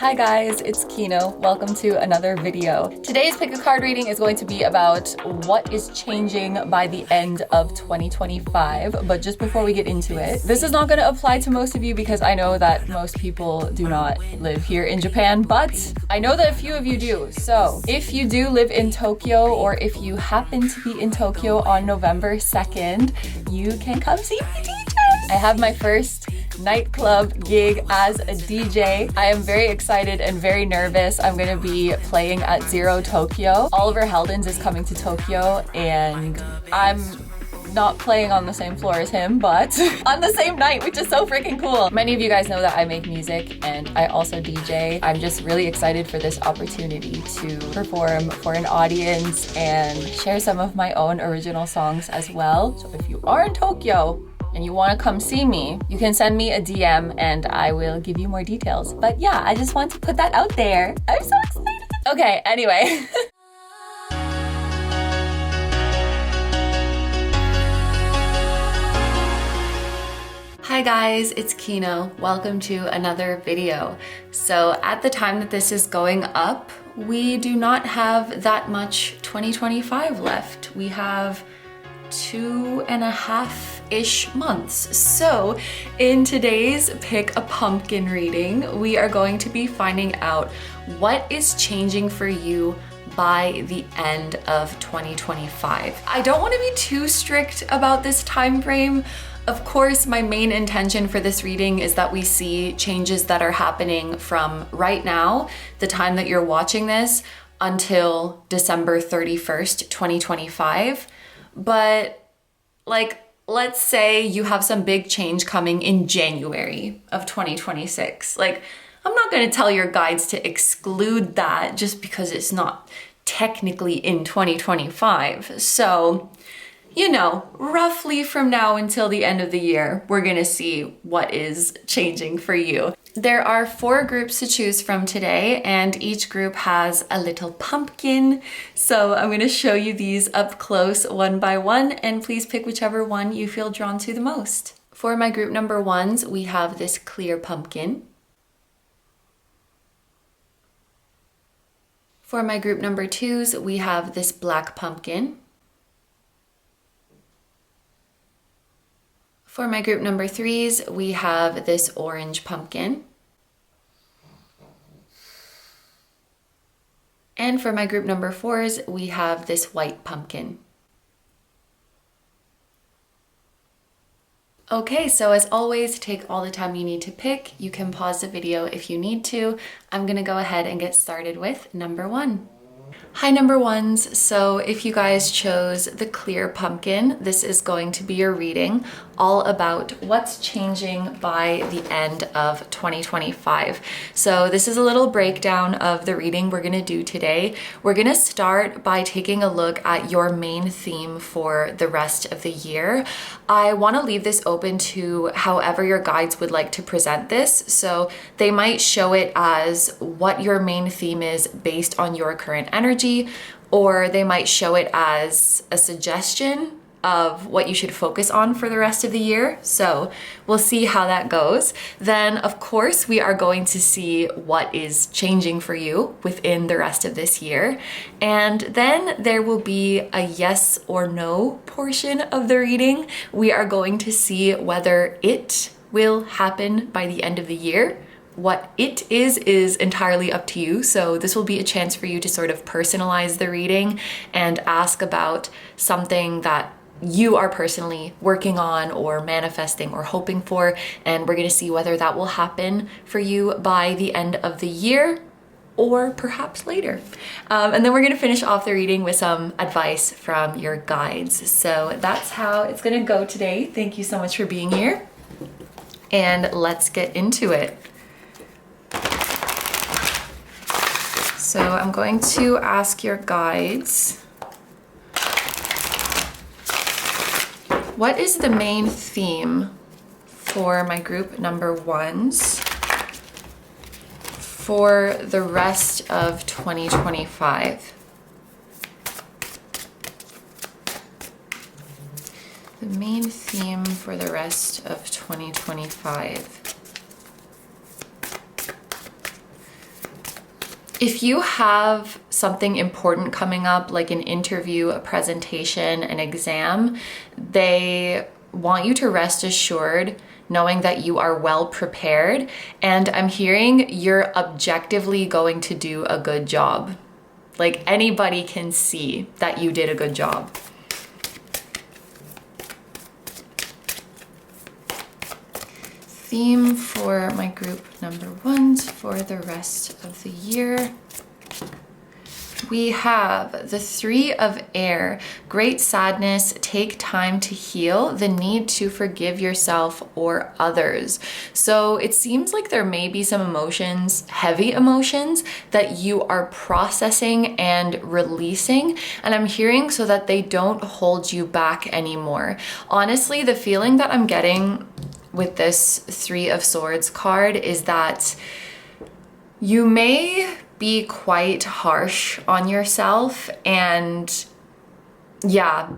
Hi guys, it's Kino. Welcome to another video. Today's pick a card reading is going to be about what is changing by the end of 2025. But just before we get into it, this is not going to apply to most of you because I know that most people do not live here in Japan, but I know that a few of you do. So if you do live in Tokyo, or if you happen to be in Tokyo on November 2nd, you can come see me DJ. I have my first nightclub gig as a DJ. I am very excited and very nervous. I'm gonna be playing at Zero Tokyo. Oliver Heldens is coming to Tokyo and I'm not playing on the same floor as him, but on the same night, which is so freaking cool. Many of you guys know that I make music and I also DJ. I'm just really excited for this opportunity to perform for an audience and share some of my own original songs as well. So if you are in Tokyo and you want to come see me, you can send me a DM and I will give you more details. But yeah, I just want to put that out there. I'm so excited. Okay, anyway. Hi guys, it's Kino. Welcome to another video. So at the time that this is going up, we do not have that much 2025 left. We have 2.5-ish months. So in today's Pick a Pumpkin reading, we are going to be finding out what is changing for you by the end of 2025. I don't want to be too strict about this time frame. Of course, my main intention for this reading is that we see changes that are happening from right now, the time that you're watching this, until December 31st, 2025. But let's say you have some big change coming in January of 2026. I'm not going to tell your guides to exclude that just because it's not technically in 2025. So, you know, roughly from now until the end of the year, we're going to see what is changing for you. There are 4 groups to choose from today, and each group has a little pumpkin. So I'm going to show you these up close one by one, and please pick whichever one you feel drawn to the most. For my group number 1s, we have this clear pumpkin. For my group number 2s, we have this black pumpkin. For my group number 3s, we have this orange pumpkin. And for my group number 4s, we have this white pumpkin. Okay, so as always, take all the time you need to pick. You can pause the video if you need to. I'm gonna go ahead and get started with number 1. Hi number 1s, so if you guys chose the clear pumpkin, this is going to be your reading all about what's changing by the end of 2025. So this is a little breakdown of the reading we're going to do today. We're going to start by taking a look at your main theme for the rest of the year. I want to leave this open to however your guides would like to present this. So they might show it as what your main theme is based on your current energy, or they might show it as a suggestion of what you should focus on for the rest of the year. So we'll see how that goes. Then, of course, we are going to see what is changing for you within the rest of this year. And then there will be a yes or no portion of the reading. We are going to see whether it will happen by the end of the year. What it is entirely up to you. So this will be a chance for you to sort of personalize the reading and ask about something that you are personally working on or manifesting or hoping for, and we're going to see whether that will happen for you by the end of the year or perhaps later. And then we're going to finish off the reading with some advice from your guides. So that's how it's going to go today. Thank you so much for being here, and let's get into it. So I'm going to ask your guides, what is the main theme for my group number 1s for the rest of 2025? The main theme for the rest of 2025. If you have something important coming up, like an interview, a presentation, an exam, they want you to rest assured knowing that you are well prepared, and I'm hearing you're objectively going to do a good job. Like, anybody can see that you did a good job. Theme for my group number ones for the rest of the year. We have the 3 of air, great sadness, take time to heal, the need to forgive yourself or others. So it seems like there may be some emotions, heavy emotions, that you are processing and releasing. And I'm hearing so that they don't hold you back anymore. Honestly, the feeling that I'm getting with this 3 of Swords card is that you may be quite harsh on yourself, and yeah,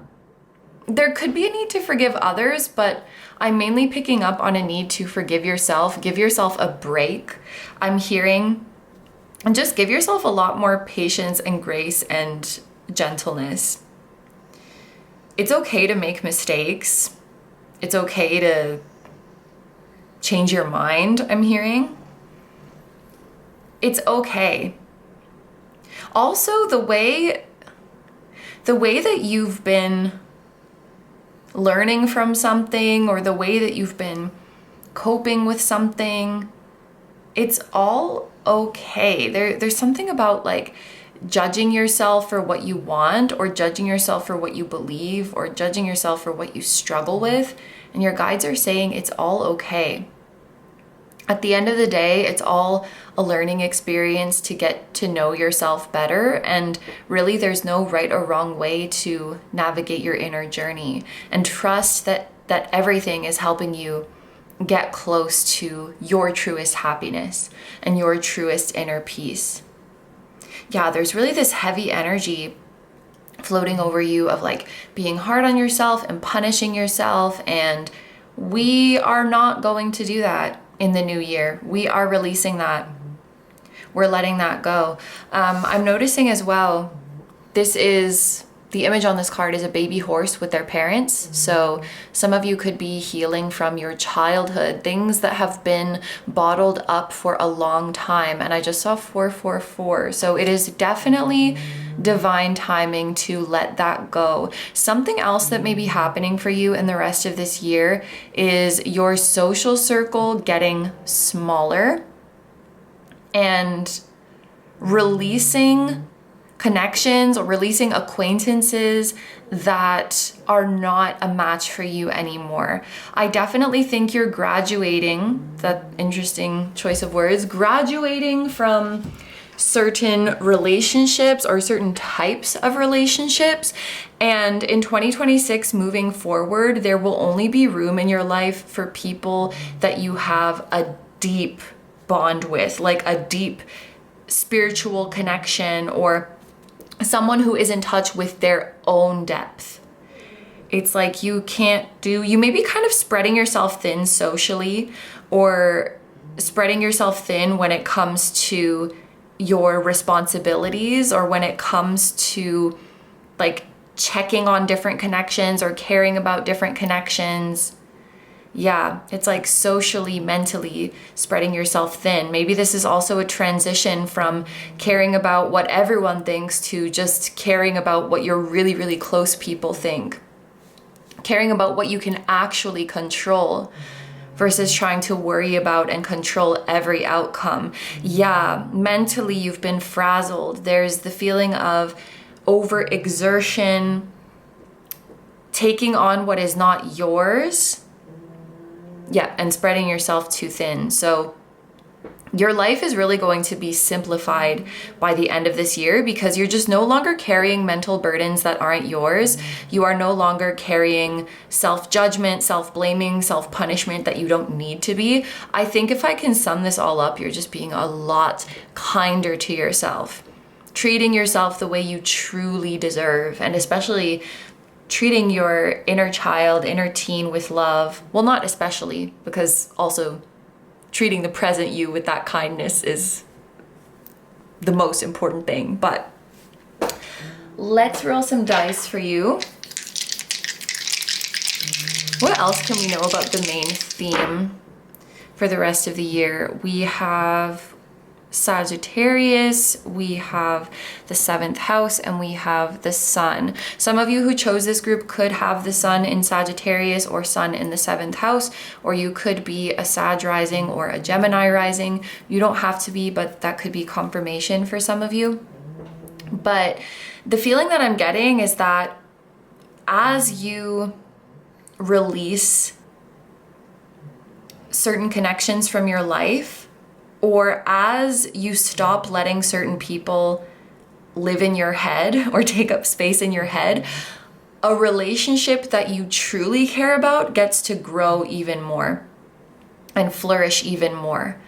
there could be a need to forgive others, but I'm mainly picking up on a need to forgive yourself. Give yourself a break. I'm hearing, and just give yourself a lot more patience and grace and gentleness. It's okay to make mistakes. It's okay to change your mind, I'm hearing. It's okay. Also, the way that you've been learning from something, or the way that you've been coping with something, it's all okay. There's something about like judging yourself for what you want, or judging yourself for what you believe, or judging yourself for what you struggle with, and your guides are saying it's all okay. At the end of the day, it's all a learning experience to get to know yourself better, and really there's no right or wrong way to navigate your inner journey, and trust that everything is helping you get close to your truest happiness and your truest inner peace. Yeah, there's really this heavy energy floating over you of like being hard on yourself and punishing yourself, and we are not going to do that in the new year. We are releasing that. We're letting that go. I'm noticing as well, the image on this card is a baby horse with their parents. So some of you could be healing from your childhood, things that have been bottled up for a long time. And I just saw 444. So it is definitely divine timing to let that go. Something else that may be happening for you in the rest of this year is your social circle getting smaller and releasing connections or releasing acquaintances that are not a match for you anymore. I definitely think you're graduating, that interesting choice of words, graduating from certain relationships or certain types of relationships. And in 2026, moving forward, there will only be room in your life for people that you have a deep bond with, like a deep spiritual connection, or someone who is in touch with their own depth. It's like you may be kind of spreading yourself thin socially, or spreading yourself thin when it comes to your responsibilities, or when it comes to like checking on different connections or caring about different connections. Yeah, it's like socially, mentally spreading yourself thin. Maybe this is also a transition from caring about what everyone thinks to just caring about what your really, really close people think. Caring about what you can actually control versus trying to worry about and control every outcome. Yeah, mentally you've been frazzled. There's the feeling of overexertion, taking on what is not yours. Yeah, and spreading yourself too thin. So your life is really going to be simplified by the end of this year, because you're just no longer carrying mental burdens that aren't yours. You are no longer carrying self-judgment, self-blaming, self-punishment that you don't need to be. I think if I can sum this all up, you're just being a lot kinder to yourself, treating yourself the way you truly deserve, and especially treating your inner child, inner teen with love. Well, not especially, because also treating the present you with that kindness is the most important thing. But let's roll some dice for you. What else can we know about the main theme for the rest of the year? We have Sagittarius, we have the 7th house, and we have the sun. Some of you who chose this group could have the sun in Sagittarius or sun in the 7th house, or you could be a Sag rising or a Gemini rising. You don't have to be, but that could be confirmation for some of you. But the feeling that I'm getting is that as you release certain connections from your life, or as you stop letting certain people live in your head or take up space in your head, a relationship that you truly care about gets to grow even more and flourish even more.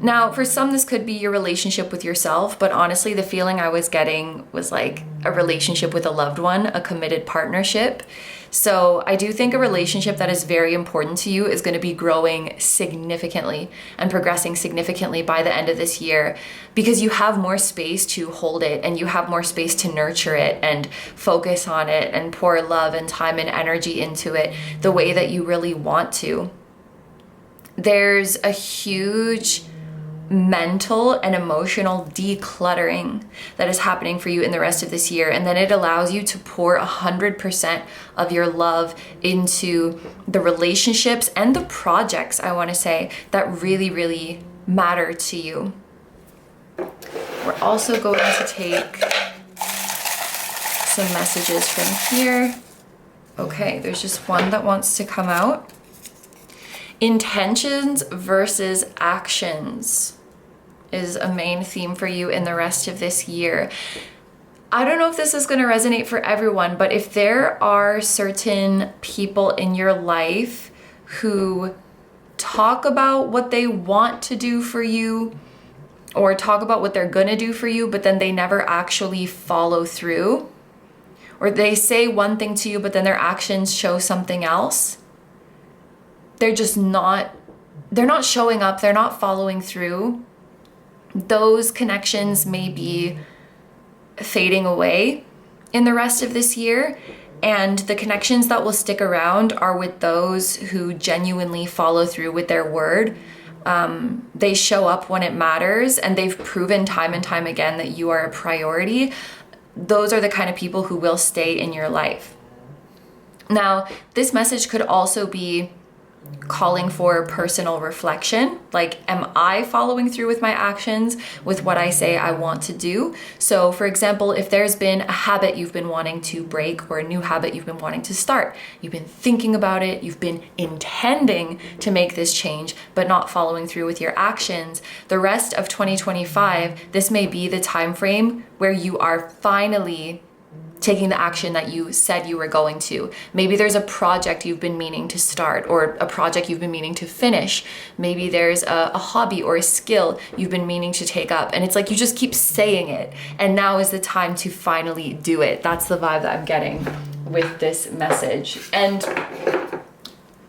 Now, for some, this could be your relationship with yourself, but honestly, the feeling I was getting was like a relationship with a loved one, a committed partnership. So I do think a relationship that is very important to you is going to be growing significantly and progressing significantly by the end of this year, because you have more space to hold it and you have more space to nurture it and focus on it and pour love and time and energy into it the way that you really want to. There's a huge mental and emotional decluttering that is happening for you in the rest of this year, and then it allows you to pour 100% of your love into the relationships and the projects, I want to say, that really, really matter to you. We're also going to take some messages from here. Okay, there's just one that wants to come out. Intentions versus actions is a main theme for you in the rest of this year. I don't know if this is going to resonate for everyone, but if there are certain people in your life who talk about what they want to do for you or talk about what they're going to do for you, but then they never actually follow through, or they say one thing to you, but then their actions show something else, they're not showing up, they're not following through. Those connections may be fading away in the rest of this year, and the connections that will stick around are with those who genuinely follow through with their word. They show up when it matters, and they've proven time and time again that you are a priority. Those are the kind of people who will stay in your life. Now, this message could also be calling for personal reflection. Like, am I following through with my actions, with what I say I want to do? So for example, if there's been a habit you've been wanting to break or a new habit you've been wanting to start, you've been thinking about it, you've been intending to make this change, but not following through with your actions, the rest of 2025, this may be the time frame where you are finally taking the action that you said you were going to. Maybe there's a project you've been meaning to start, or a project you've been meaning to finish. Maybe there's a hobby or a skill you've been meaning to take up, and it's like you just keep saying it, and now is the time to finally do it. That's the vibe that I'm getting with this message. And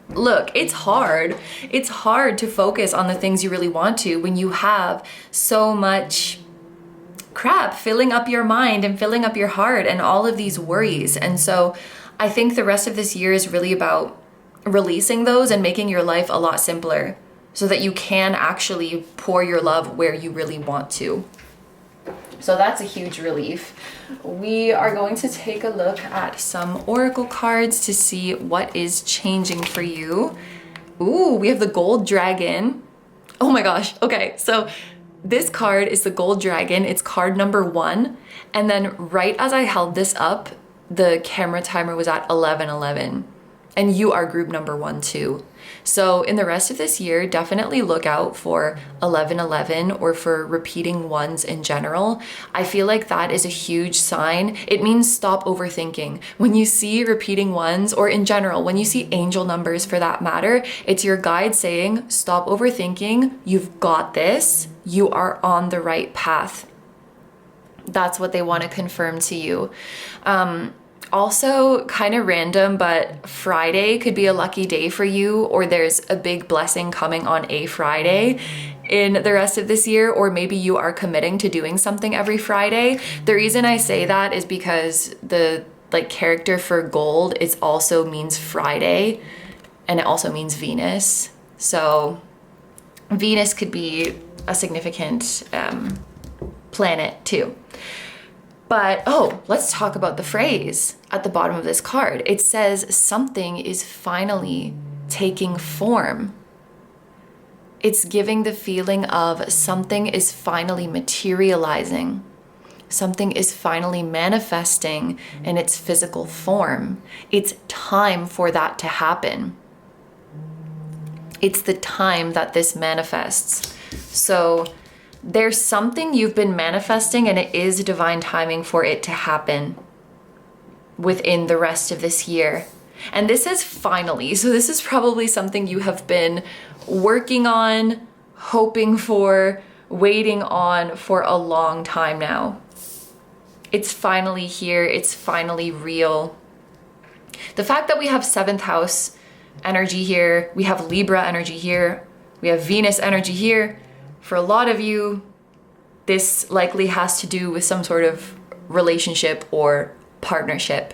look, it's hard. It's hard to focus on the things you really want to when you have so much crap filling up your mind and filling up your heart and all of these worries. And so I think the rest of this year is really about releasing those and making your life a lot simpler so that you can actually pour your love where you really want to. So that's a huge relief. We are going to take a look at some oracle cards to see what is changing for you. Ooh, we have the gold dragon. Oh my gosh. Okay, so this card is the gold dragon. It's card number 1. And then right as I held this up, the camera timer was at 11:11. And you are group number 1 too. So in the rest of this year, definitely look out for 11:11 or for repeating ones in general. I feel like that is a huge sign. It means stop overthinking. When you see repeating ones, or in general, when you see angel numbers for that matter, it's your guide saying, stop overthinking, you've got this, you are on the right path. That's what they want to confirm to you. Also, kind of random, but Friday could be a lucky day for you, or there's a big blessing coming on a Friday. in the rest of this year, or maybe you are committing to doing something every Friday. The reason I say that is because the like character for gold, it also means Friday, and it also means Venus. So Venus could be a significant planet too. But oh, let's talk about the phrase at the bottom of this card. It says something is finally taking form. It's giving the feeling of something is finally materializing. Something is finally manifesting in its physical form. It's time for that to happen. It's the time that this manifests. So there's something you've been manifesting, and it is divine timing for it to happen within the rest of this year. And this is finally, so this is probably something you have been working on, hoping for, waiting on for a long time now. It's finally here, it's finally real. The fact that we have 7th house energy here, we have Libra energy here, we have Venus energy here, for a lot of you, this likely has to do with some sort of relationship or partnership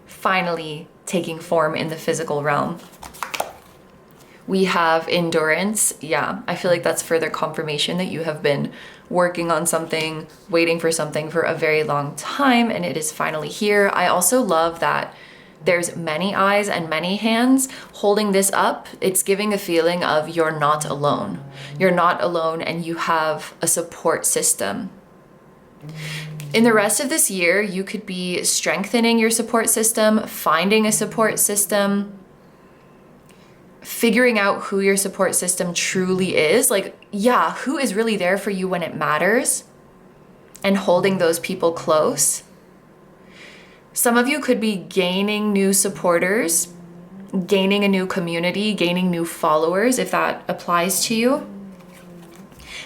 finally taking form in the physical realm. We have endurance. Yeah, I feel like that's further confirmation that you have been working on something, waiting for something for a very long time, and it is finally here. I also love that there's many eyes and many hands holding this up. It's giving a feeling of you're not alone. You're not alone, and you have a support system. In the rest of this year, you could be strengthening your support system, finding a support system, figuring out who your support system truly is. Like, yeah, who is really there for you when it matters, and holding those people close. Some of you could be gaining new supporters, gaining a new community, gaining new followers, if that applies to you.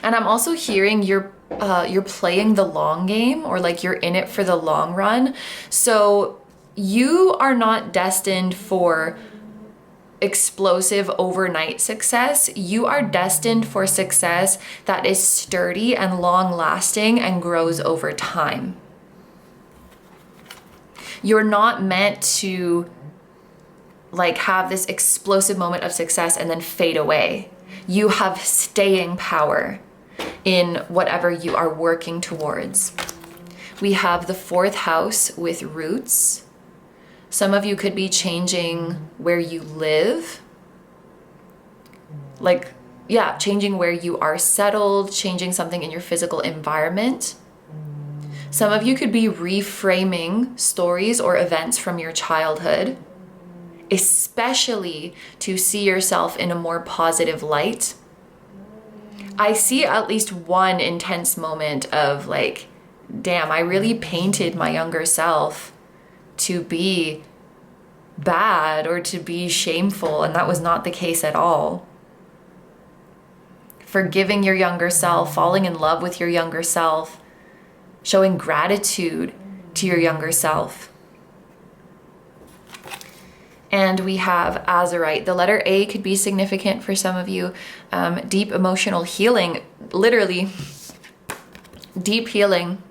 And I'm also hearing you're playing the long game, or like you're in it for the long run. So you are not destined for explosive overnight success. You are destined for success that is sturdy and long lasting and grows over time. You're not meant to like have this explosive moment of success and then fade away. You have staying power in whatever you are working towards. We have the 4th house with roots. Some of you could be changing where you live. Like, yeah, changing where you are settled, changing something in your physical environment. Some of you could be reframing stories or events from your childhood, especially to see yourself in a more positive light. I see at least one intense moment of like, damn, I really painted my younger self to be bad or to be shameful, and that was not the case at all. Forgiving your younger self, falling in love with your younger self, showing gratitude to your younger self. And we have Azurite. The letter A could be significant for some of you. Deep emotional healing, literally deep healing.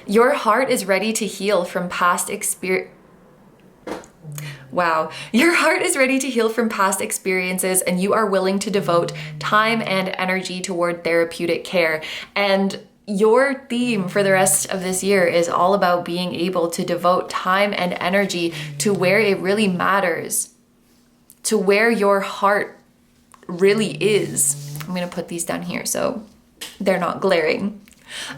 Your heart is ready to heal from past experience. Wow. Your heart is ready to heal from past experiences, and you are willing to devote time and energy toward therapeutic care. And your theme for the rest of this year is all about being able to devote time and energy to where it really matters, to where your heart really is. I'm going to put these down here so they're not glaring.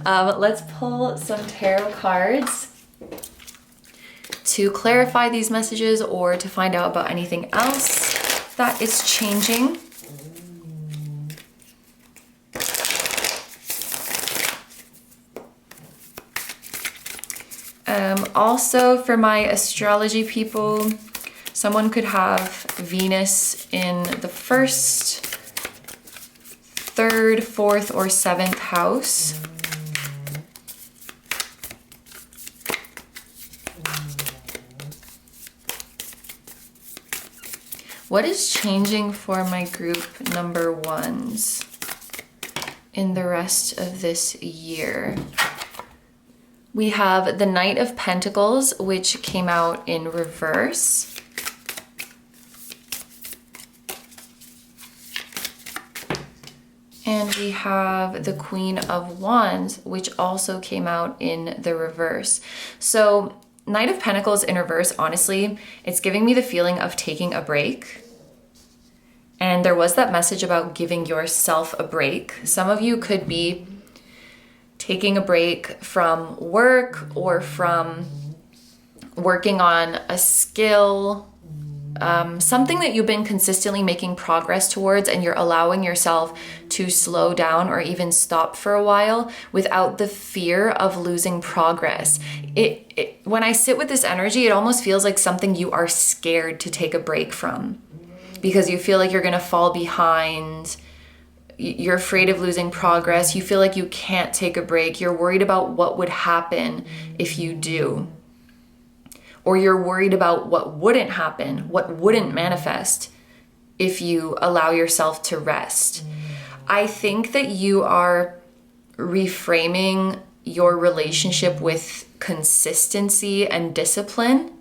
Let's pull some tarot cards to clarify these messages or to find out about anything else that is changing. Also, for my astrology people, someone could have Venus in the 1st, 3rd, 4th, or 7th house. What is changing for my group number 1s? in the rest of this year. We have the Knight of Pentacles, which came out in reverse. And we have the Queen of Wands, which also came out in the reverse. So Knight of Pentacles in reverse, honestly, it's giving me the feeling of taking a break. And there was that message about giving yourself a break. Some of you could be taking a break from work or from working on a skill, something that you've been consistently making progress towards, and you're allowing yourself to slow down or even stop for a while without the fear of losing progress. When I sit with this energy, it almost feels like something you are scared to take a break from because you feel like you're gonna fall behind. You're afraid of losing progress. You feel like you can't take a break. You're worried about what would happen if you do. Or you're worried about what wouldn't happen, what wouldn't manifest if you allow yourself to rest. I think that you are reframing your relationship with consistency and discipline.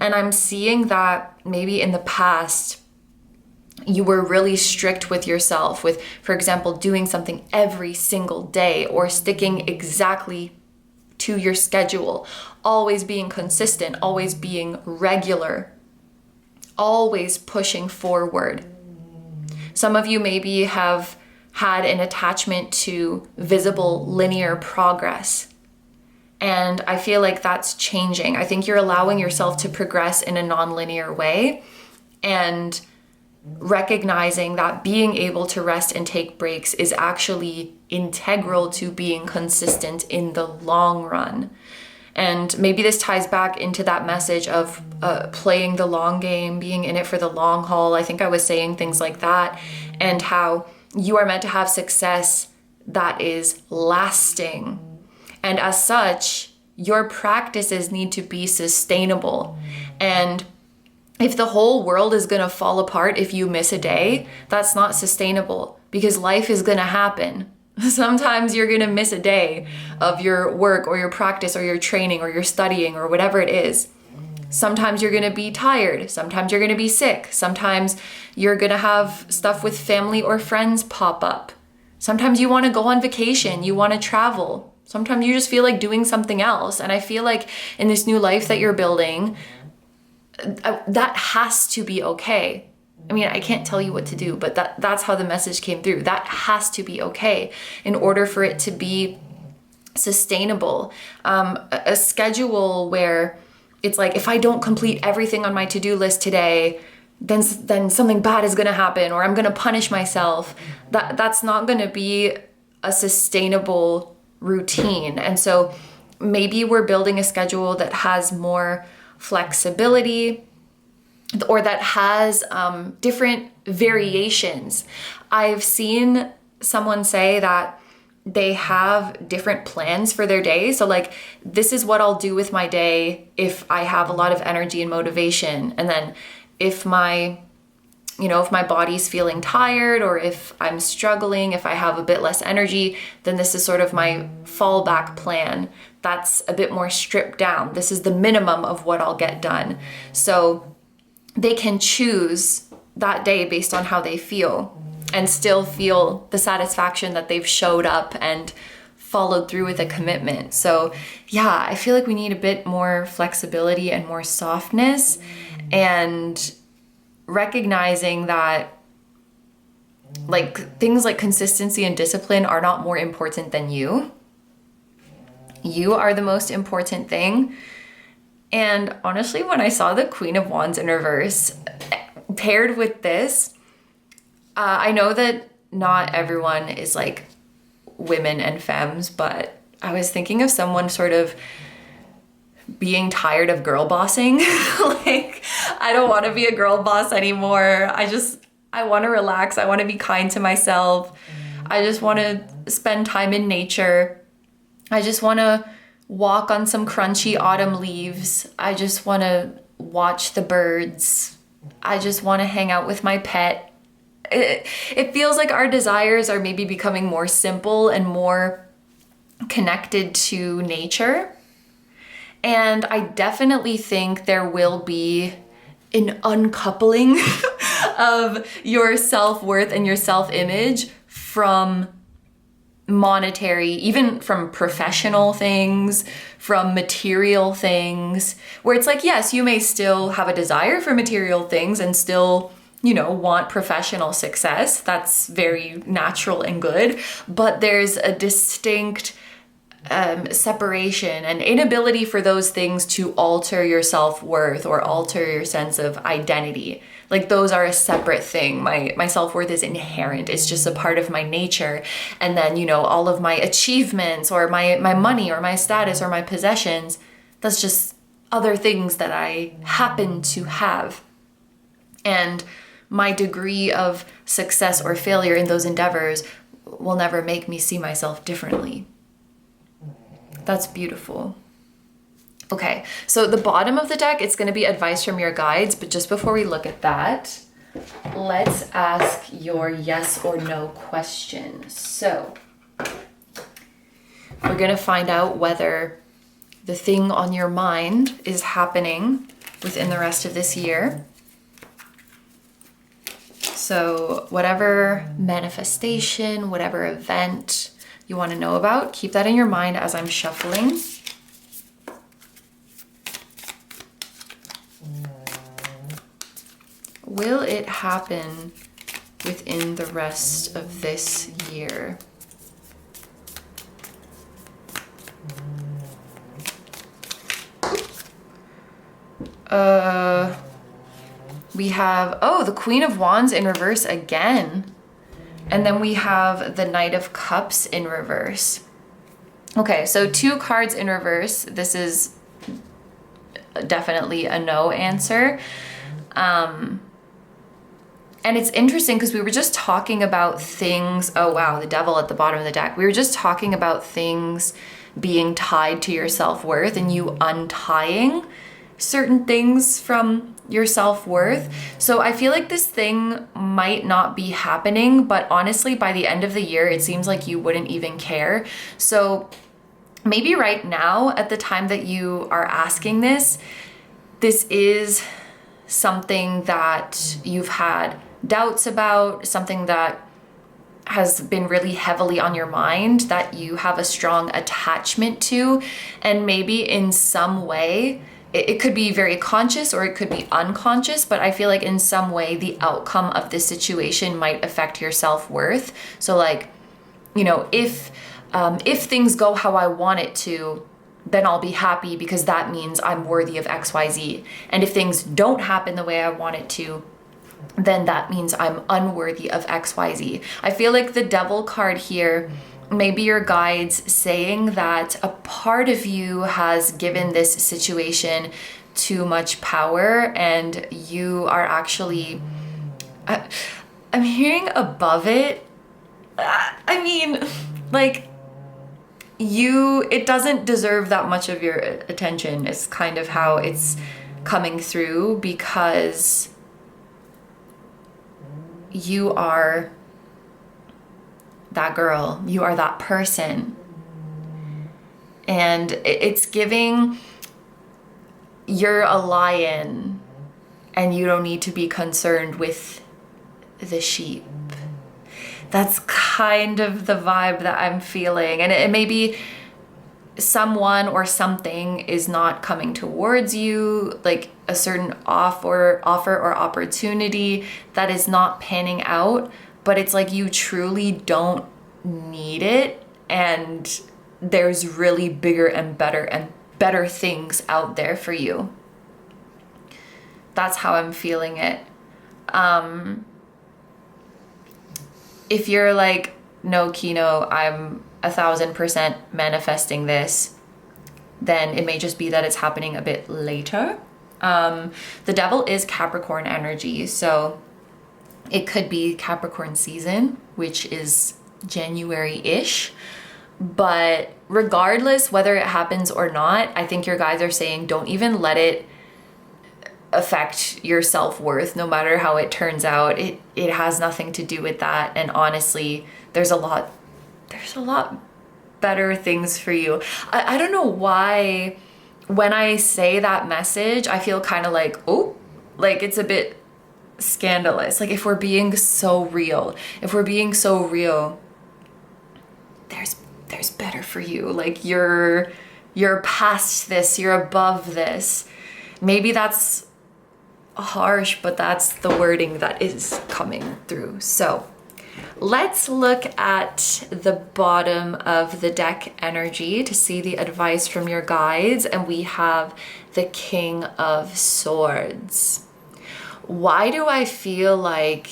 And I'm seeing that maybe in the past, you were really strict with yourself with, for example, doing something every single day or sticking exactly to your schedule, always being consistent, always being regular, always pushing forward. Some of you maybe have had an attachment to visible linear progress. And I feel like that's changing. I think you're allowing yourself to progress in a non-linear way and recognizing that being able to rest and take breaks is actually integral to being consistent in the long run. And maybe this ties back into that message of playing the long game, being in it for the long haul. I think I was saying things like that, and how you are meant to have success that is lasting. And as such, your practices need to be sustainable. And if the whole world is going to fall apart if you miss a day, that's not sustainable, because life is going to happen. Sometimes you're going to miss a day of your work or your practice or your training or your studying or whatever it is. Sometimes you're going to be tired. Sometimes you're going to be sick. Sometimes you're going to have stuff with family or friends pop up. Sometimes you want to go on vacation. You want to travel. Sometimes you just feel like doing something else. And I feel like in this new life that you're building, that has to be okay. I mean, I can't tell you what to do, but that's how the message came through. That has to be okay in order for it to be sustainable. A schedule where it's like, if I don't complete everything on my to-do list today, then something bad is going to happen, or I'm going to punish myself. That's not going to be a sustainable routine. And so maybe we're building a schedule that has more flexibility, or that has different variations. I've seen someone say that they have different plans for their day. So like, this is what I'll do with my day if I have a lot of energy and motivation. And then if my body's feeling tired, or if I'm struggling, if I have a bit less energy, then this is sort of my fallback plan. That's a bit more stripped down. This is the minimum of what I'll get done. So they can choose that day based on how they feel and still feel the satisfaction that they've showed up and followed through with a commitment. So yeah, I feel like we need a bit more flexibility and more softness, and recognizing that like things like consistency and discipline are not more important than you. You are the most important thing. And honestly, when I saw the Queen of Wands in reverse paired with this, I know that not everyone is like women and femmes, but I was thinking of someone sort of being tired of girl bossing. Like, I don't want to be a girl boss anymore. I want to relax. I want to be kind to myself. I just want to spend time in nature. I just want to walk on some crunchy autumn leaves. I just want to watch the birds. I just want to hang out with my pet. it feels like our desires are maybe becoming more simple and more connected to nature. And I definitely think there will be an uncoupling of your self-worth and your self-image from monetary, even from professional things, from material things, where it's like, yes, you may still have a desire for material things and still, you know, want professional success. That's very natural and good, but there's a distinct separation and inability for those things to alter your self-worth or alter your sense of identity. Like those are a separate thing. My self-worth is inherent. It's just a part of my nature. And then, you know, all of my achievements or my money or my status or my possessions, that's just other things that I happen to have. And my degree of success or failure in those endeavors will never make me see myself differently. That's beautiful. Okay, so the bottom of the deck, it's going to be advice from your guides, but just before we look at that, let's ask your yes or no question. So we're going to find out whether the thing on your mind is happening within the rest of this year. So whatever manifestation, whatever event you want to know about, keep that in your mind as I'm shuffling. Will it happen within the rest of this year? We have, oh, the Queen of Wands in reverse again. And then we have the Knight of Cups in reverse. Okay, so 2 cards in reverse. This is definitely a no answer. And it's interesting because we were just talking about things. Oh, wow, the Devil at the bottom of the deck. We were just talking about things being tied to your self-worth and you untying certain things from your self-worth. So I feel like this thing might not be happening, but honestly, by the end of the year, it seems like you wouldn't even care. So maybe right now, at the time that you are asking this is something that you've had doubts about, something that has been really heavily on your mind, that you have a strong attachment to, and maybe in some way, it could be very conscious or it could be unconscious, but I feel like in some way the outcome of this situation might affect your self-worth. So like, you know, if things go how I want it to, then I'll be happy because that means I'm worthy of XYZ. And if things don't happen the way I want it to, then that means I'm unworthy of XYZ. I feel like the Devil card here, maybe your guides saying that a part of you has given this situation too much power and you are actually, I'm hearing above it. I mean, like it doesn't deserve that much of your attention. It's kind of how it's coming through because you are that girl, you are that person. And it's giving, you're a lion and you don't need to be concerned with the sheep. That's kind of the vibe that I'm feeling. And it may be someone or something is not coming towards you, like a certain offer or opportunity that is not panning out, but it's like you truly don't need it and there's really bigger and better things out there for you. That's how I'm feeling it. If you're like, no, Kino, I'm 1000% manifesting this, then it may just be that it's happening a bit later. The Devil is Capricorn energy, so it could be Capricorn season, which is January-ish. But regardless whether it happens or not, I think your guides are saying don't even let it affect your self-worth no matter how it turns out. It has nothing to do with that. And honestly, there's a lot better things for you. I don't know why when I say that message, I feel kind of like, oh, like it's a bit scandalous. Like if we're being so real, there's better for you. Like you're past this, you're above this. Maybe that's harsh, but that's the wording that is coming through. So let's look at the bottom of the deck energy to see the advice from your guides. And we have the King of Swords. Why do I feel like,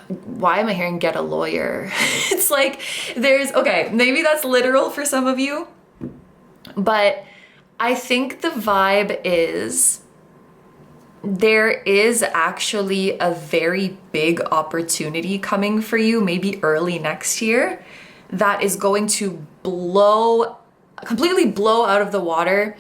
why am I hearing get a lawyer? It's like okay, maybe that's literal for some of you, but I think the vibe is there is actually a very big opportunity coming for you, maybe early next year, that is going to completely blow out of the water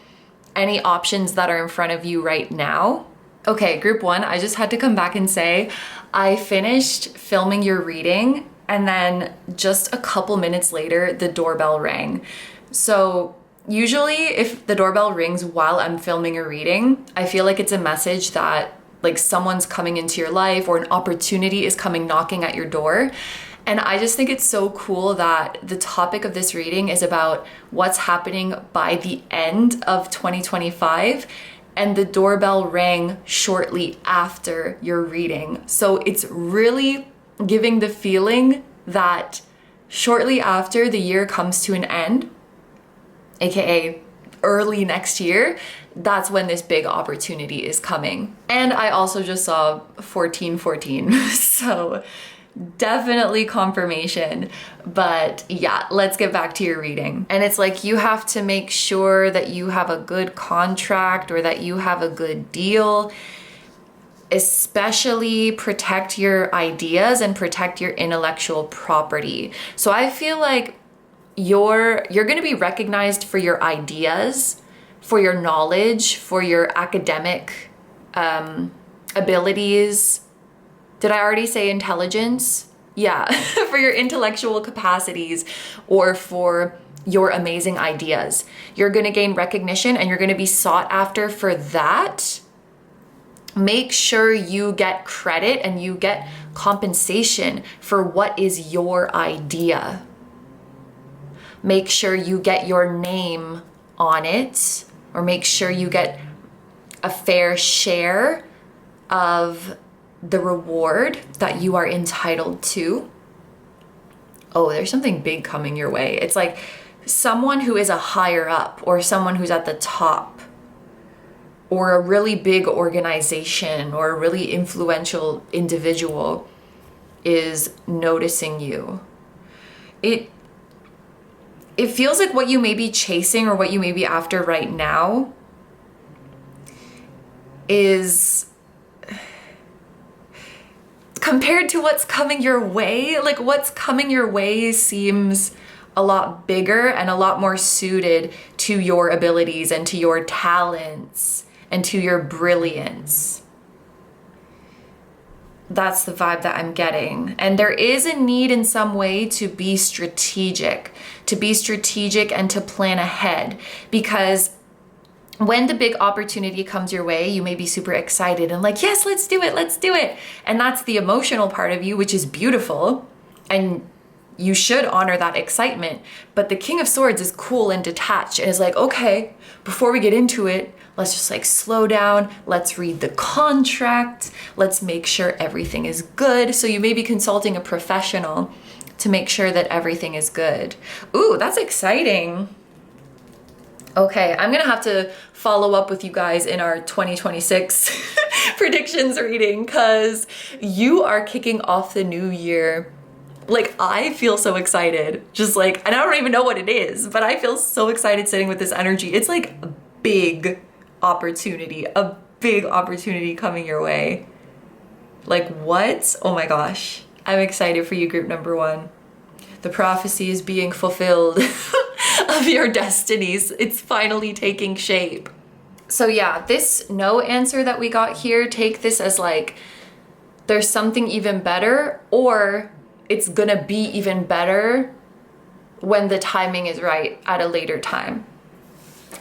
any options that are in front of you right now. Okay, group one, I just had to come back and say, I finished filming your reading and then just a couple minutes later, the doorbell rang. So usually if the doorbell rings while I'm filming a reading, I feel like it's a message that like someone's coming into your life or an opportunity is coming knocking at your door. And I just think it's so cool that the topic of this reading is about what's happening by the end of 2025. And the doorbell rang shortly after your reading. So it's really giving the feeling that shortly after the year comes to an end, aka early next year, that's when this big opportunity is coming. And I also just saw 1414, so definitely confirmation. But yeah, let's get back to your reading. And it's like you have to make sure that you have a good contract or that you have a good deal. Especially protect your ideas and protect your intellectual property. So I feel like you're going to be recognized for your ideas, for your knowledge, for your academic abilities. Did I already say intelligence? Yeah, for your intellectual capacities or for your amazing ideas. You're going to gain recognition and you're going to be sought after for that. Make sure you get credit and you get compensation for what is your idea. Make sure you get your name on it, or make sure you get a fair share of the reward that you are entitled to. Oh, there's something big coming your way. It's like someone who is a higher up or someone who's at the top or a really big organization or a really influential individual is noticing you. It feels like what you may be chasing or what you may be after right now is compared to what's coming your way, like what's coming your way seems a lot bigger and a lot more suited to your abilities and to your talents and to your brilliance. That's the vibe that I'm getting. And there is a need in some way to be strategic and to plan ahead, because when the big opportunity comes your way, you may be super excited and like, yes, let's do it. And that's the emotional part of you, which is beautiful. And you should honor that excitement. But the King of Swords is cool and detached and is like, okay, before we get into it, let's just like slow down. Let's read the contract. Let's make sure everything is good. So you may be consulting a professional to make sure that everything is good. Ooh, that's exciting. Okay, I'm gonna have to follow up with you guys in our 2026 predictions reading, because you are kicking off the new year. Like, I feel so excited. Just like, and I don't even know what it is, but I feel so excited sitting with this energy. It's like a big opportunity coming your way. Like, what? Oh my gosh. I'm excited for you, group number one. The prophecy is being fulfilled of your destinies. It's finally taking shape. So yeah, this no answer that we got here, take this as like, there's something even better, or it's gonna be even better when the timing is right at a later time.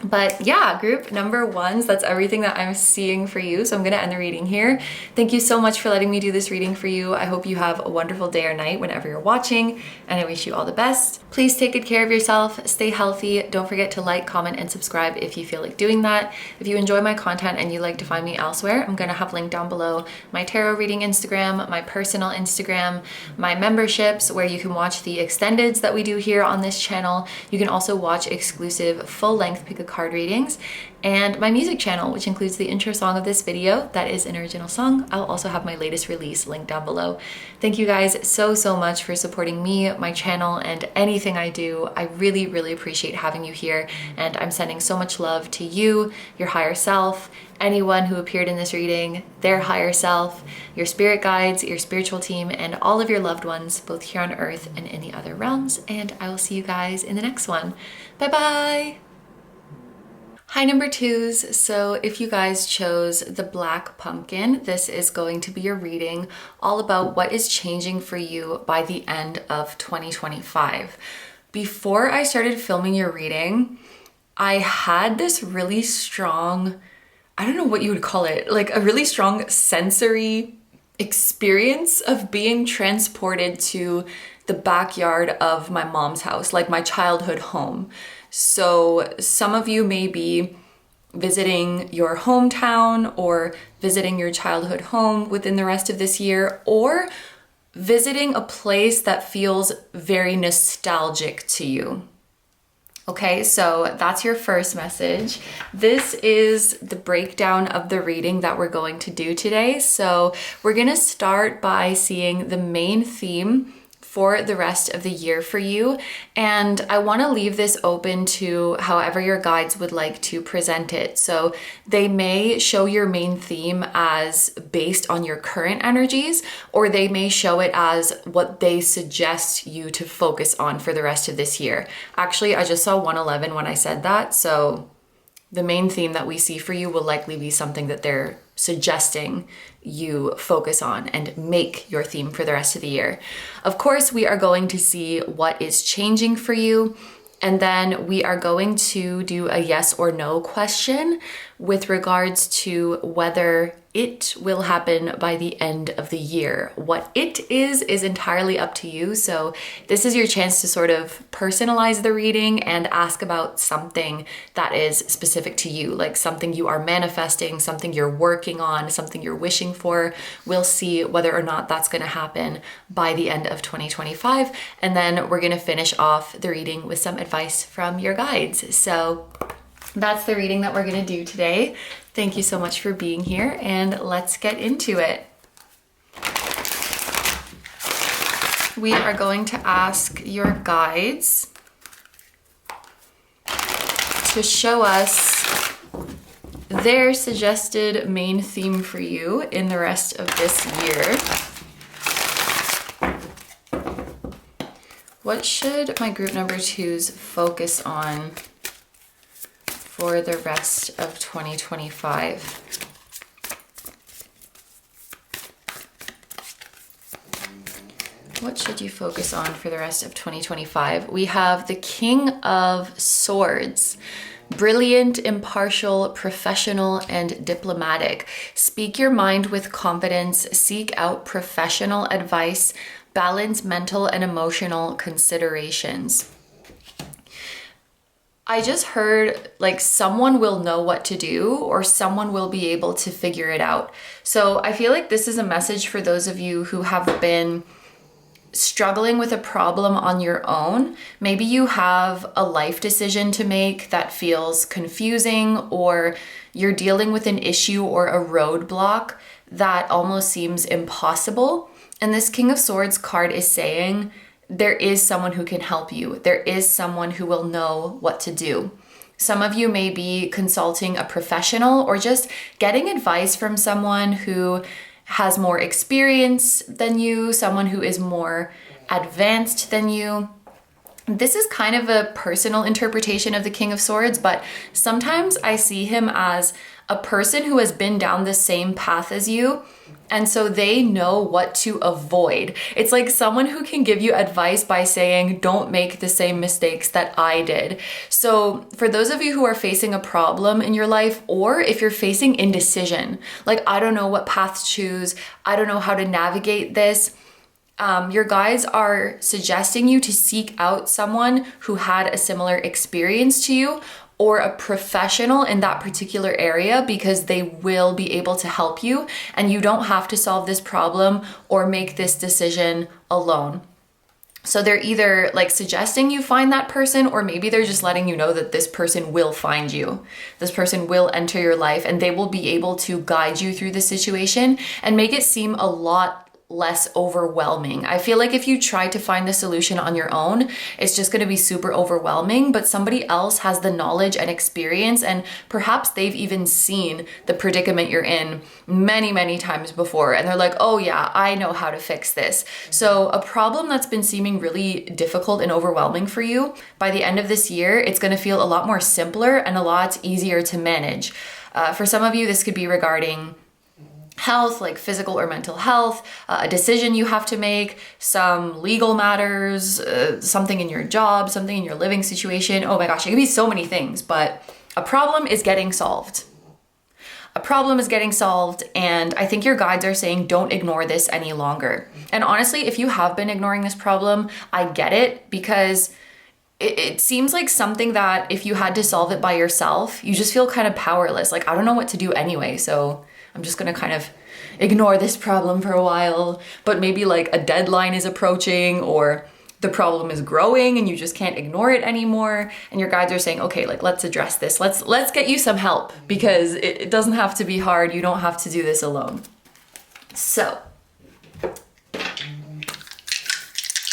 But yeah, group number ones, that's everything that I'm seeing for you. So I'm gonna end the reading here. Thank you so much for letting me do this reading for you. I hope you have a wonderful day or night whenever you're watching, and I wish you all the best. Please take good care of yourself, stay healthy. Don't forget to like, comment, and subscribe if you feel like doing that. If you enjoy my content and you'd like to find me elsewhere, I'm gonna have linked down below my tarot reading Instagram, my personal Instagram, my memberships where you can watch the extendeds that we do here on this channel. You can also watch exclusive full-length pick a card readings, and my music channel, which includes the intro song of this video that is an original song. I'll also have my latest release linked down below. Thank you guys so much for supporting me, my channel, and anything I do. I really appreciate having you here, and I'm sending so much love to you, your higher self, anyone who appeared in this reading, their higher self, your spirit guides, your spiritual team, and all of your loved ones, both here on earth and in the other realms. And I will see you guys in the next one. Bye bye. Hi number twos, so if you guys chose the Black Pumpkin, this is going to be your reading all about what is changing for you by the end of 2025. Before I started filming your reading, I had this really strong, I don't know what you would call it, like a really strong sensory experience of being transported to the backyard of my mom's house, like my childhood home. So some of you may be visiting your hometown or visiting your childhood home within the rest of this year, or visiting a place that feels very nostalgic to you. Okay, so that's your first message. This is the breakdown of the reading that we're going to do today. So we're gonna start by seeing the main theme for the rest of the year for you. And I want to leave this open to however your guides would like to present it. So they may show your main theme as based on your current energies, or they may show it as what they suggest you to focus on for the rest of this year. Actually, I just saw 111 when I said that. So the main theme that we see for you will likely be something that they're suggesting you focus on and make your theme for the rest of the year. Of course, we are going to see what is changing for you, and then we are going to do a yes or no question with regards to whether it will happen by the end of the year. What it is entirely up to you. So this is your chance to sort of personalize the reading and ask about something that is specific to you, like something you are manifesting, something you're working on, something you're wishing for. We'll see whether or not that's going to happen by the end of 2025. And then we're going to finish off the reading with some advice from your guides. So that's the reading that we're going to do today. Thank you so much for being here, and let's get into it. We are going to ask your guides to show us their suggested main theme for you in the rest of this year. What should my group number twos focus on for the rest of 2025? What should you focus on for the rest of 2025? We have the King of Swords. Brilliant, impartial, professional, and diplomatic. Speak your mind with confidence. Seek out professional advice. Balance mental and emotional considerations. I just heard like someone will know what to do, or someone will be able to figure it out. So I feel like this is a message for those of you who have been struggling with a problem on your own. Maybe you have a life decision to make that feels confusing, or you're dealing with an issue or a roadblock that almost seems impossible. And this King of Swords card is saying, there is someone who can help you. There is someone who will know what to do. Some of you may be consulting a professional or just getting advice from someone who has more experience than you, someone who is more advanced than you. This is kind of a personal interpretation of the King of Swords, but sometimes I see him as a person who has been down the same path as you, and so they know what to avoid. It's like someone who can give you advice by saying, don't make the same mistakes that I did. So for those of you who are facing a problem in your life, or if you're facing indecision, like I don't know what path to choose, I don't know how to navigate this, your guides are suggesting you to seek out someone who had a similar experience to you, or a professional in that particular area, because they will be able to help you and you don't have to solve this problem or make this decision alone. So they're either like suggesting you find that person, or maybe they're just letting you know that this person will find you. This person will enter your life and they will be able to guide you through the situation and make it seem a lot less overwhelming. I feel like if you try to find the solution on your own, it's just going to be super overwhelming, but somebody else has the knowledge and experience, and perhaps they've even seen the predicament you're in many, many times before. And they're like, oh yeah, I know how to fix this. So a problem that's been seeming really difficult and overwhelming for you, by the end of this year, it's going to feel a lot more simpler and a lot easier to manage. For some of you, this could be regarding health, like physical or mental health, a decision you have to make, some legal matters, something in your job, something in your living situation. Oh my gosh, it could be so many things, but a problem is getting solved. A problem is getting solved, and I think your guides are saying don't ignore this any longer. And honestly, if you have been ignoring this problem, I get it, because it seems like something that if you had to solve it by yourself, you just feel kind of powerless. Like, I don't know what to do anyway, so I'm just gonna kind of ignore this problem for a while. But maybe like a deadline is approaching, or the problem is growing and you just can't ignore it anymore. And your guides are saying, okay, like let's address this. Let's get you some help, because it doesn't have to be hard. You don't have to do this alone. So,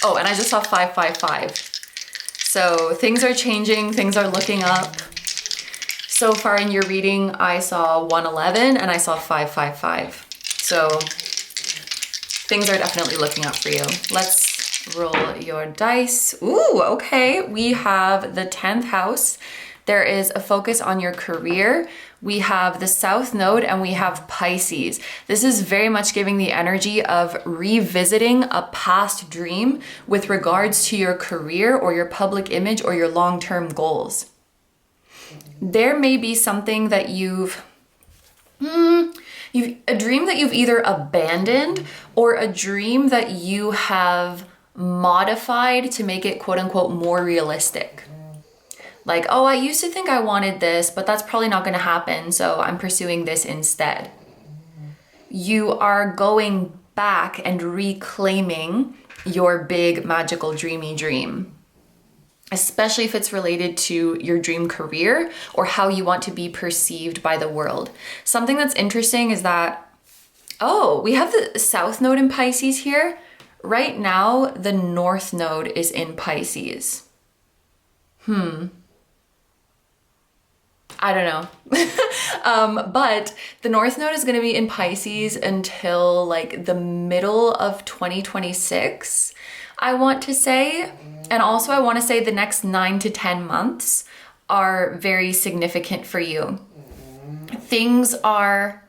oh, and I just saw 555. So things are changing, things are looking up. So far in your reading, I saw 111 and I saw 555. So things are definitely looking up for you. Let's roll your dice. Ooh, okay. We have the 10th house. There is a focus on your career. We have the South Node and we have Pisces. This is very much giving the energy of revisiting a past dream with regards to your career or your public image or your long-term goals. There may be something that you've a dream that you've either abandoned, or a dream that you have modified to make it quote unquote more realistic. Like, oh, I used to think I wanted this, but that's probably not going to happen, so I'm pursuing this instead. You are going back and reclaiming your big, magical, dreamy dream, especially if it's related to your dream career or how you want to be perceived by the world. Something that's interesting is that, oh, we have the South Node in Pisces here. Right now, the North Node is in Pisces. I don't know. But the North Node is going to be in Pisces until like the middle of 2026, I want to say. And also I want to say the next 9 to 10 months are very significant for you. Things are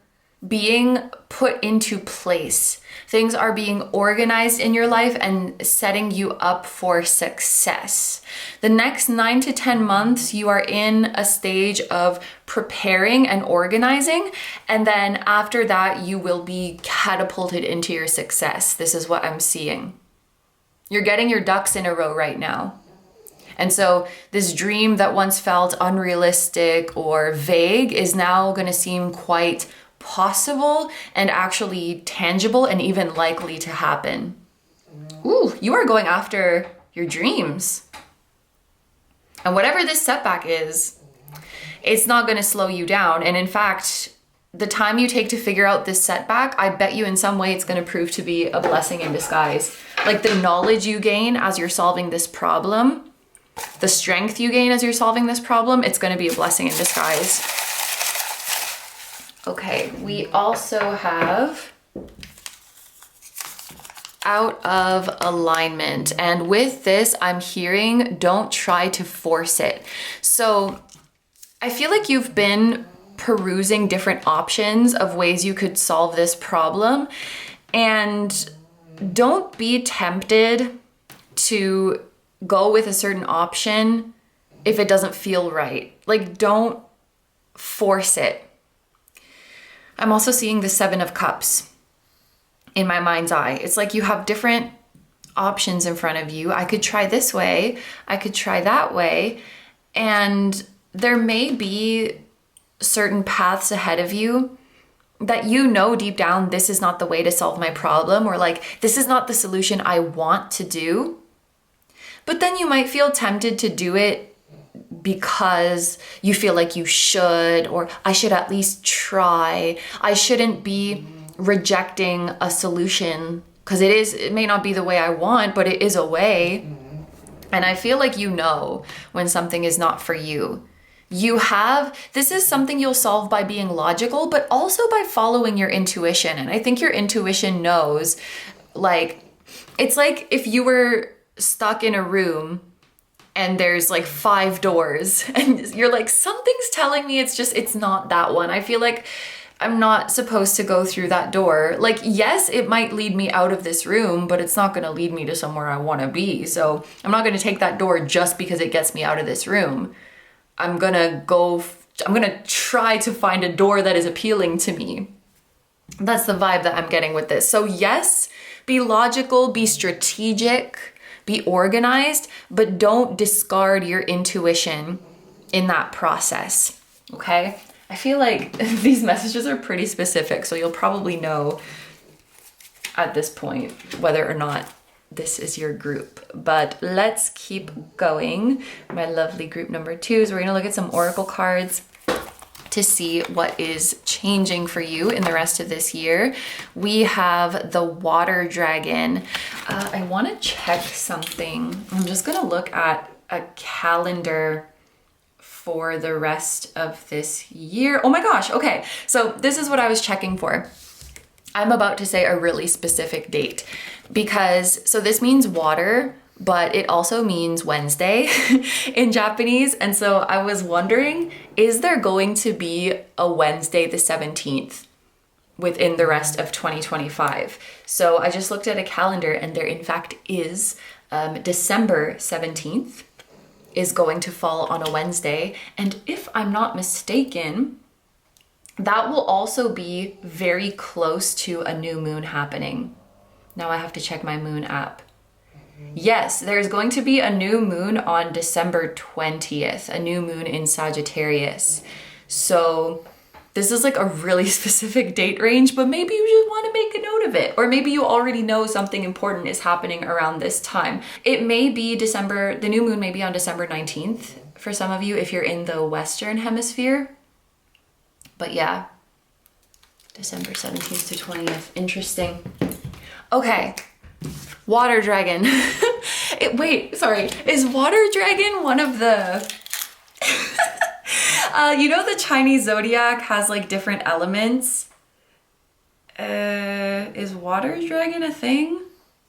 being put into place. Things are being organized in your life and setting you up for success. The next 9 to 10 months, you are in a stage of preparing and organizing. And then after that, you will be catapulted into your success. This is what I'm seeing. You're getting your ducks in a row right now. And so this dream that once felt unrealistic or vague is now going to seem quite possible and actually tangible and even likely to happen. Ooh, you are going after your dreams. And whatever this setback is, it's not going to slow you down. And in fact, the time you take to figure out this setback, I bet you in some way it's going to prove to be a blessing in disguise. Like the knowledge you gain as you're solving this problem, the strength you gain as you're solving this problem, it's going to be a blessing in disguise. Okay, we also have out of alignment. And with this, I'm hearing don't try to force it. So I feel like you've been perusing different options of ways you could solve this problem. And don't be tempted to go with a certain option if it doesn't feel right. Like, don't force it. I'm also seeing the 7 of Cups in my mind's eye. It's like you have different options in front of you. I could try this way, I could try that way, and there may be certain paths ahead of you that you know deep down this is not the way to solve my problem, or like this is not the solution I want to do. But then you might feel tempted to do it because you feel like you should, or I should at least try. I shouldn't be rejecting a solution because it may not be the way I want, but it is a way. And I feel like you know when something is not for you. This is something you'll solve by being logical, but also by following your intuition. And I think your intuition knows, like, it's like if you were stuck in a room and there's like 5 doors and you're like, something's telling me it's not that one. I feel like I'm not supposed to go through that door. Like, yes, it might lead me out of this room, but it's not going to lead me to somewhere I want to be. So I'm not going to take that door just because it gets me out of this room. I'm going to try to find a door that is appealing to me. That's the vibe that I'm getting with this. So yes, be logical, be strategic, be organized, but don't discard your intuition in that process, okay? I feel like these messages are pretty specific, so you'll probably know at this point whether or not this is your group. But let's keep going. My lovely group number 2s. We're gonna look at some oracle cards to see what is changing for you in the rest of this year. We have the water dragon. I want to check something. I'm just gonna look at a calendar for the rest of this year. Oh my gosh, okay. So this is what I was checking for. I'm about to say a really specific date so this means water, but it also means Wednesday in Japanese. And so I was wondering, is there going to be a Wednesday the 17th within the rest of 2025? So I just looked at a calendar and there in fact is December 17th is going to fall on a Wednesday. And if I'm not mistaken, that will also be very close to a new moon happening. Now I have to check my moon app. Yes, there's going to be a new moon on December 20th, a new moon in Sagittarius. So this is like a really specific date range, but maybe you just want to make a note of it. Or maybe you already know something important is happening around this time. It may be the new moon may be on December 19th for some of you if you're in the Western Hemisphere. But yeah, December 17th to 20th, interesting. Okay, water dragon. Is water dragon one of the, you know the Chinese zodiac has like different elements? Is water dragon a thing?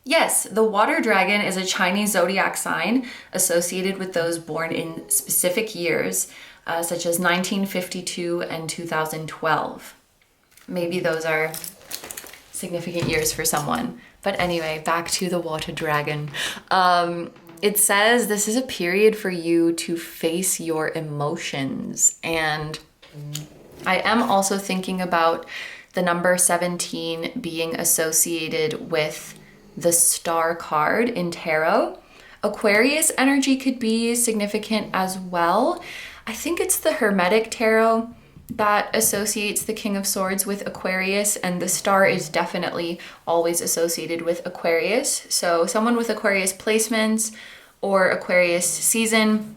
Yes, the water dragon is a Chinese zodiac sign associated with those born in specific years, such as 1952 and 2012. Maybe those are significant years for someone. But anyway, back to the water dragon. It says this is a period for you to face your emotions. And I am also thinking about the number 17 being associated with the star card in tarot. Aquarius energy could be significant as well. I think it's the Hermetic tarot that associates the King of Swords with Aquarius, and the star is definitely always associated with Aquarius. So someone with Aquarius placements or Aquarius season,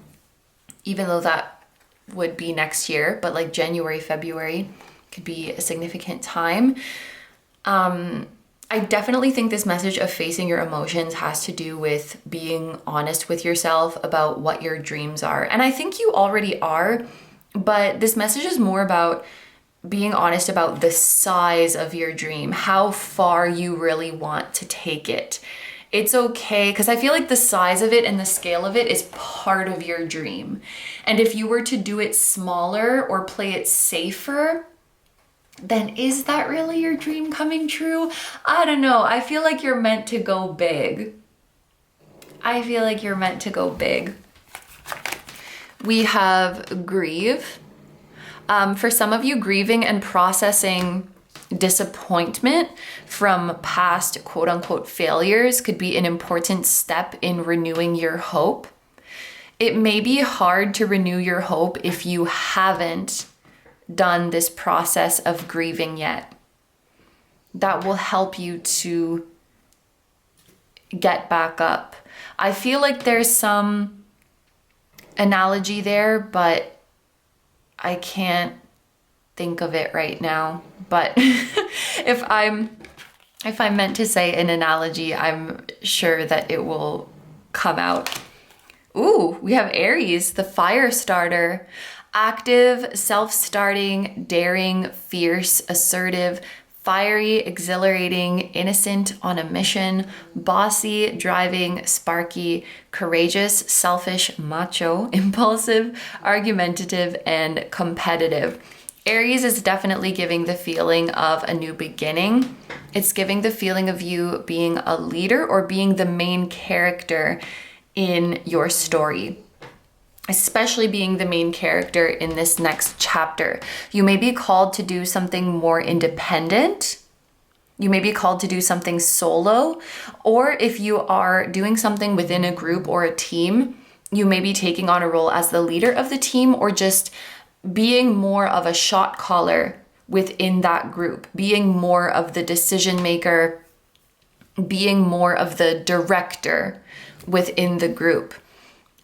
even though that would be next year, but like January, February could be a significant time. I definitely think this message of facing your emotions has to do with being honest with yourself about what your dreams are. And I think you already are, but this message is more about being honest about the size of your dream, how far you really want to take it. It's okay, because I feel like the size of it and the scale of it is part of your dream. And if you were to do it smaller or play it safer, then is that really your dream coming true? I don't know. I feel like you're meant to go big. I feel like you're meant to go big. We have grieve. For some of you, grieving and processing disappointment from past quote unquote failures could be an important step in renewing your hope. It may be hard to renew your hope if you haven't done this process of grieving yet. That will help you to get back up. I feel like there's some analogy there, but I can't think of it right now. But if I'm meant to say an analogy, I'm sure that it will come out. Ooh, we have Aries, the fire starter. Active, self-starting, daring, fierce, assertive, fiery, exhilarating, innocent, on a mission, bossy, driving, sparky, courageous, selfish, macho, impulsive, argumentative, and competitive. Aries is definitely giving the feeling of a new beginning. It's giving the feeling of you being a leader or being the main character in your story, especially being the main character in this next chapter. You may be called to do something more independent. You may be called to do something solo, or if you are doing something within a group or a team, you may be taking on a role as the leader of the team or just being more of a shot caller within that group, being more of the decision maker, being more of the director within the group.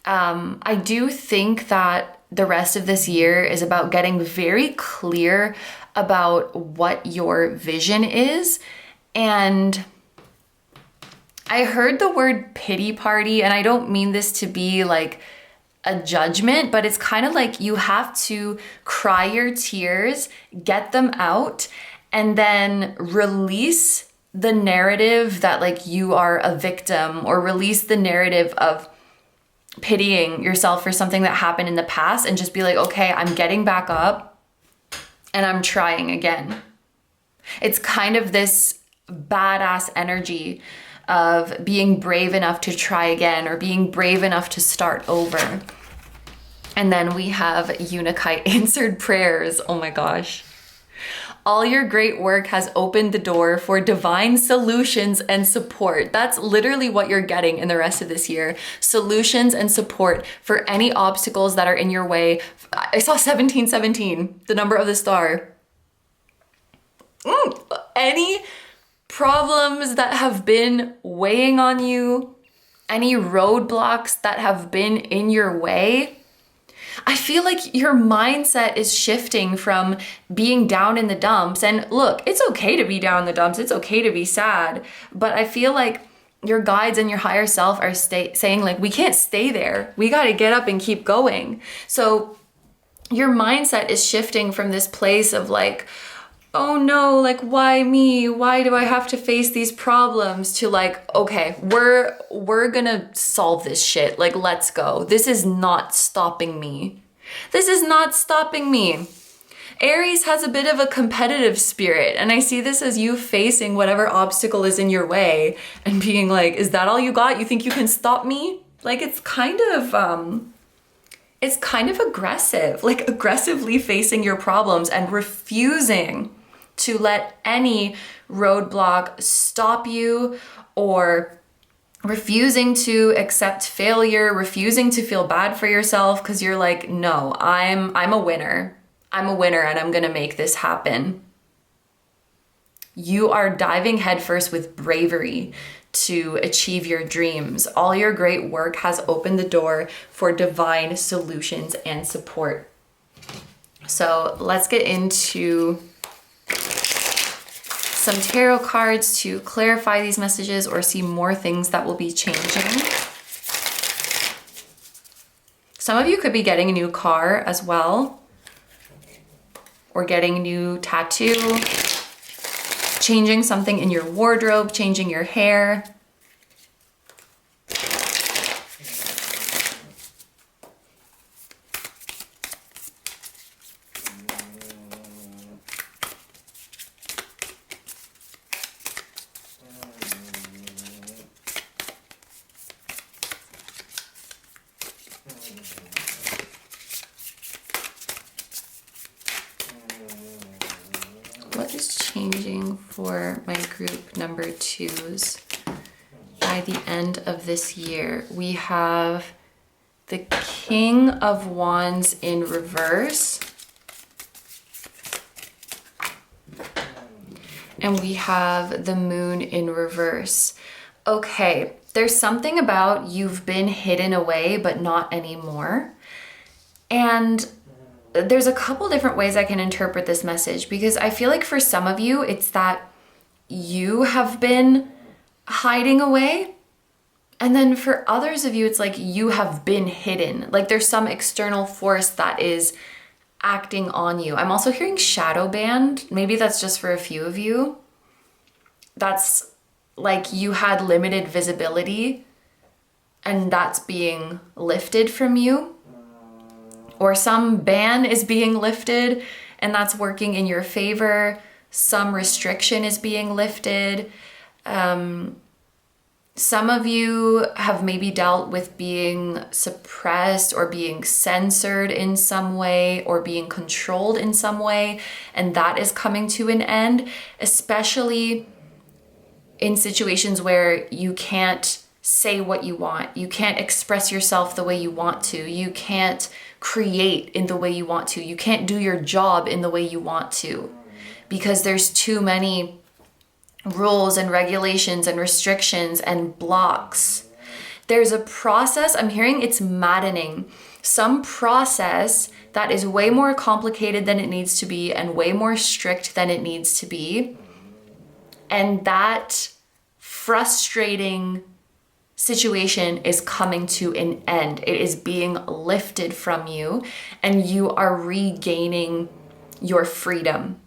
I do think that the rest of this year is about getting very clear about what your vision is. And I heard the word pity party, and I don't mean this to be like a judgment, but it's kind of like you have to cry your tears, get them out, and then release the narrative that like you are a victim, or release the narrative of pitying yourself for something that happened in the past, and just be like, okay, I'm getting back up and I'm trying again. It's kind of this badass energy of being brave enough to try again, or being brave enough to start over. And then we have Unikite answered prayers. Oh my gosh. All your great work has opened the door for divine solutions and support. That's literally what you're getting in the rest of this year. Solutions and support for any obstacles that are in your way. I saw 1717, the number of the star. Any problems that have been weighing on you, any roadblocks that have been in your way, I feel like your mindset is shifting from being down in the dumps. And look, it's okay to be down in the dumps. It's okay to be sad. But I feel like your guides and your higher self are saying like, we can't stay there. We got to get up and keep going. So your mindset is shifting from this place of like, oh no, like why me? Why do I have to face these problems? To like, okay, we're gonna solve this shit. Like, let's go. This is not stopping me. This is not stopping me. Aries has a bit of a competitive spirit, and I see this as you facing whatever obstacle is in your way and being like, is that all you got? You think you can stop me? Like, it's kind of aggressive, like aggressively facing your problems and refusing to let any roadblock stop you, or refusing to accept failure, refusing to feel bad for yourself because you're like, no, I'm a winner. I'm a winner and I'm gonna make this happen. You are diving headfirst with bravery to achieve your dreams. All your great work has opened the door for divine solutions and support. So let's get into some tarot cards to clarify these messages or see more things that will be changing. Some of you could be getting a new car as well. or getting a new tattoo, changing something in your wardrobe, changing your hair. What is changing for my group number 2s by the end of this year? We have the King of Wands in reverse. And we have the Moon in reverse. Okay, there's something about you've been hidden away, but not anymore. And there's a couple different ways I can interpret this message, because I feel like for some of you, it's that you have been hiding away. And then for others of you, it's like you have been hidden. Like there's some external force that is acting on you. I'm also hearing shadow band. Maybe that's just for a few of you. That's like you had limited visibility and that's being lifted from you. Or some ban is being lifted and that's working in your favor. Some restriction is being lifted. Some of you have maybe dealt with being suppressed or being censored in some way or being controlled in some way, and that is coming to an end, especially in situations where you can't say what you want. You can't express yourself the way you want to. You can't create in the way you want to. You can't do your job in the way you want to because there's too many rules and regulations and restrictions and blocks. There's a process, I'm hearing it's maddening, some process that is way more complicated than it needs to be and way more strict than it needs to be. And that frustrating situation is coming to an end. It is being lifted from you and you are regaining your freedom.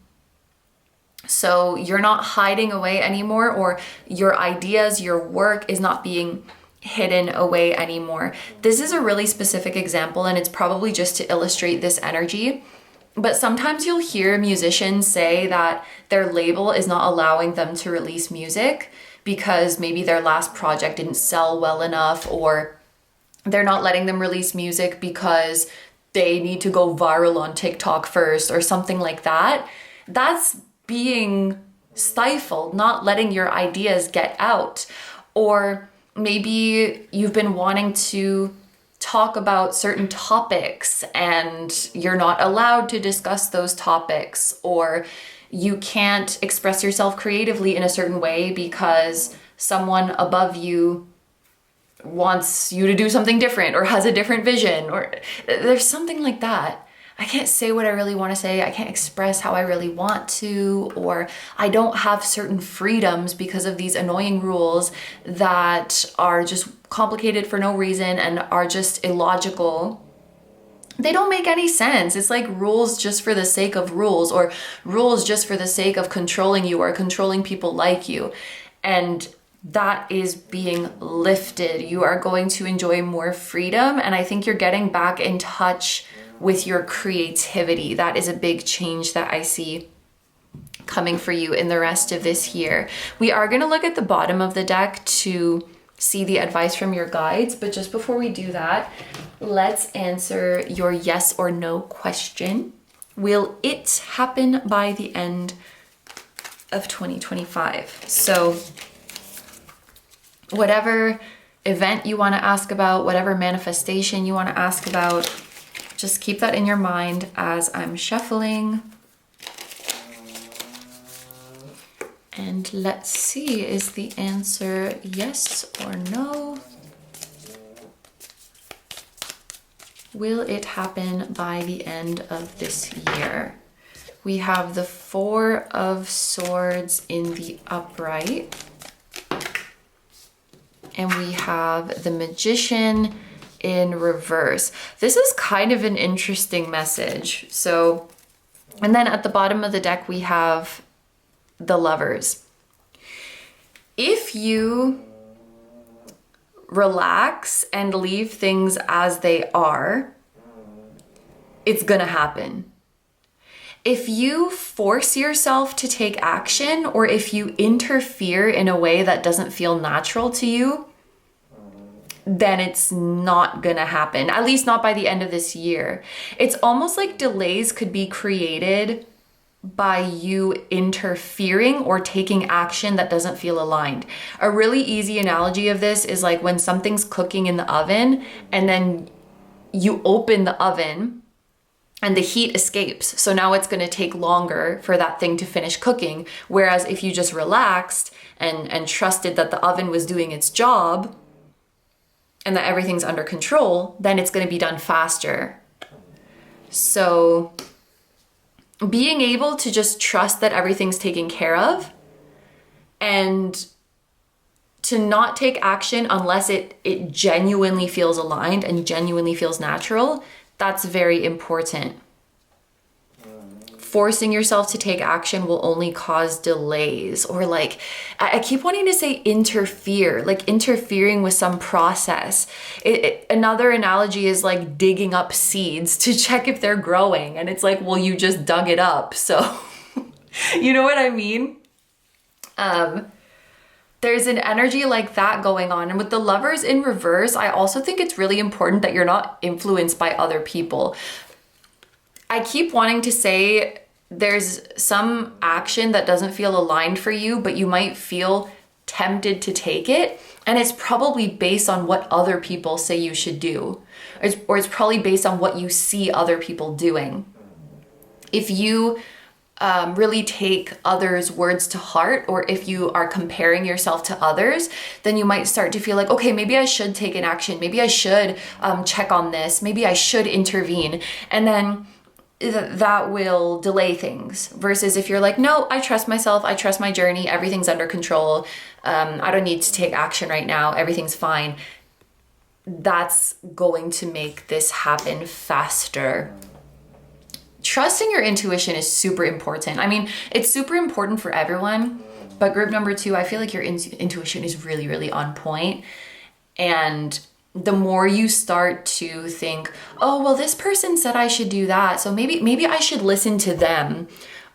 So you're not hiding away anymore, or your ideas, your work is not being hidden away anymore. This is a really specific example and it's probably just to illustrate this energy. But sometimes you'll hear musicians say that their label is not allowing them to release music because maybe their last project didn't sell well enough, or they're not letting them release music because they need to go viral on TikTok first or something like that. That's being stifled, not letting your ideas get out. Or maybe you've been wanting to talk about certain topics and you're not allowed to discuss those topics, or you can't express yourself creatively in a certain way because someone above you wants you to do something different or has a different vision, or there's something like that. I can't say what I really want to say. I can't express how I really want to, or I don't have certain freedoms because of these annoying rules that are just complicated for no reason and are just illogical. They don't make any sense. It's like rules just for the sake of rules, or rules just for the sake of controlling you or controlling people like you. And that is being lifted. You are going to enjoy more freedom. And I think you're getting back in touch with your creativity. That is a big change that I see coming for you in the rest of this year. We are going to look at the bottom of the deck to see the advice from your guides, but just before we do that, let's answer your yes or no question. Will it happen by the end of 2025? So whatever event you want to ask about, whatever manifestation you want to ask about, just keep that in your mind as I'm shuffling. And let's see, is the answer yes or no? Will it happen by the end of this year? We have the Four of Swords in the upright. And we have the Magician in reverse. This is kind of an interesting message. So And then at the bottom of the deck, we have the Lovers. If you relax and leave things as they are, it's gonna happen. If you force yourself to take action, or if you interfere in a way that doesn't feel natural to you, then it's not gonna happen, at least not by the end of this year. It's almost like delays could be created by you interfering or taking action that doesn't feel aligned. A really easy analogy of this is like when something's cooking in the oven and then you open the oven and the heat escapes. So now it's gonna take longer for that thing to finish cooking. Whereas if you just relaxed and trusted that the oven was doing its job and that everything's under control, then it's gonna be done faster. So being able to just trust that everything's taken care of and to not take action unless it genuinely feels aligned and genuinely feels natural, that's very important. Forcing yourself to take action will only cause delays, or like, I keep wanting to say interfere, like interfering with some process. Another analogy is like digging up seeds to check if they're growing. And it's like, well, you just dug it up. So you know what I mean? There's an energy like that going on. And with the Lovers in reverse, I also think it's really important that you're not influenced by other people. I keep wanting to say there's some action that doesn't feel aligned for you, but you might feel tempted to take it. And it's probably based on what other people say you should do. Or it's probably based on what you see other people doing. If you really take others' words to heart, or if you are comparing yourself to others, then you might start to feel like, okay, maybe I should take an action. Maybe I should check on this. Maybe I should intervene. And then that will delay things. Versus if you're like, no, I trust myself. I trust my journey. Everything's under control. I don't need to take action right now. Everything's fine. That's going to make this happen faster. Trusting your intuition is super important. I mean, it's super important for everyone, but group number 2, I feel like your intuition is really, really on point. And the more you start to think, oh, well, this person said I should do that, so maybe I should listen to them.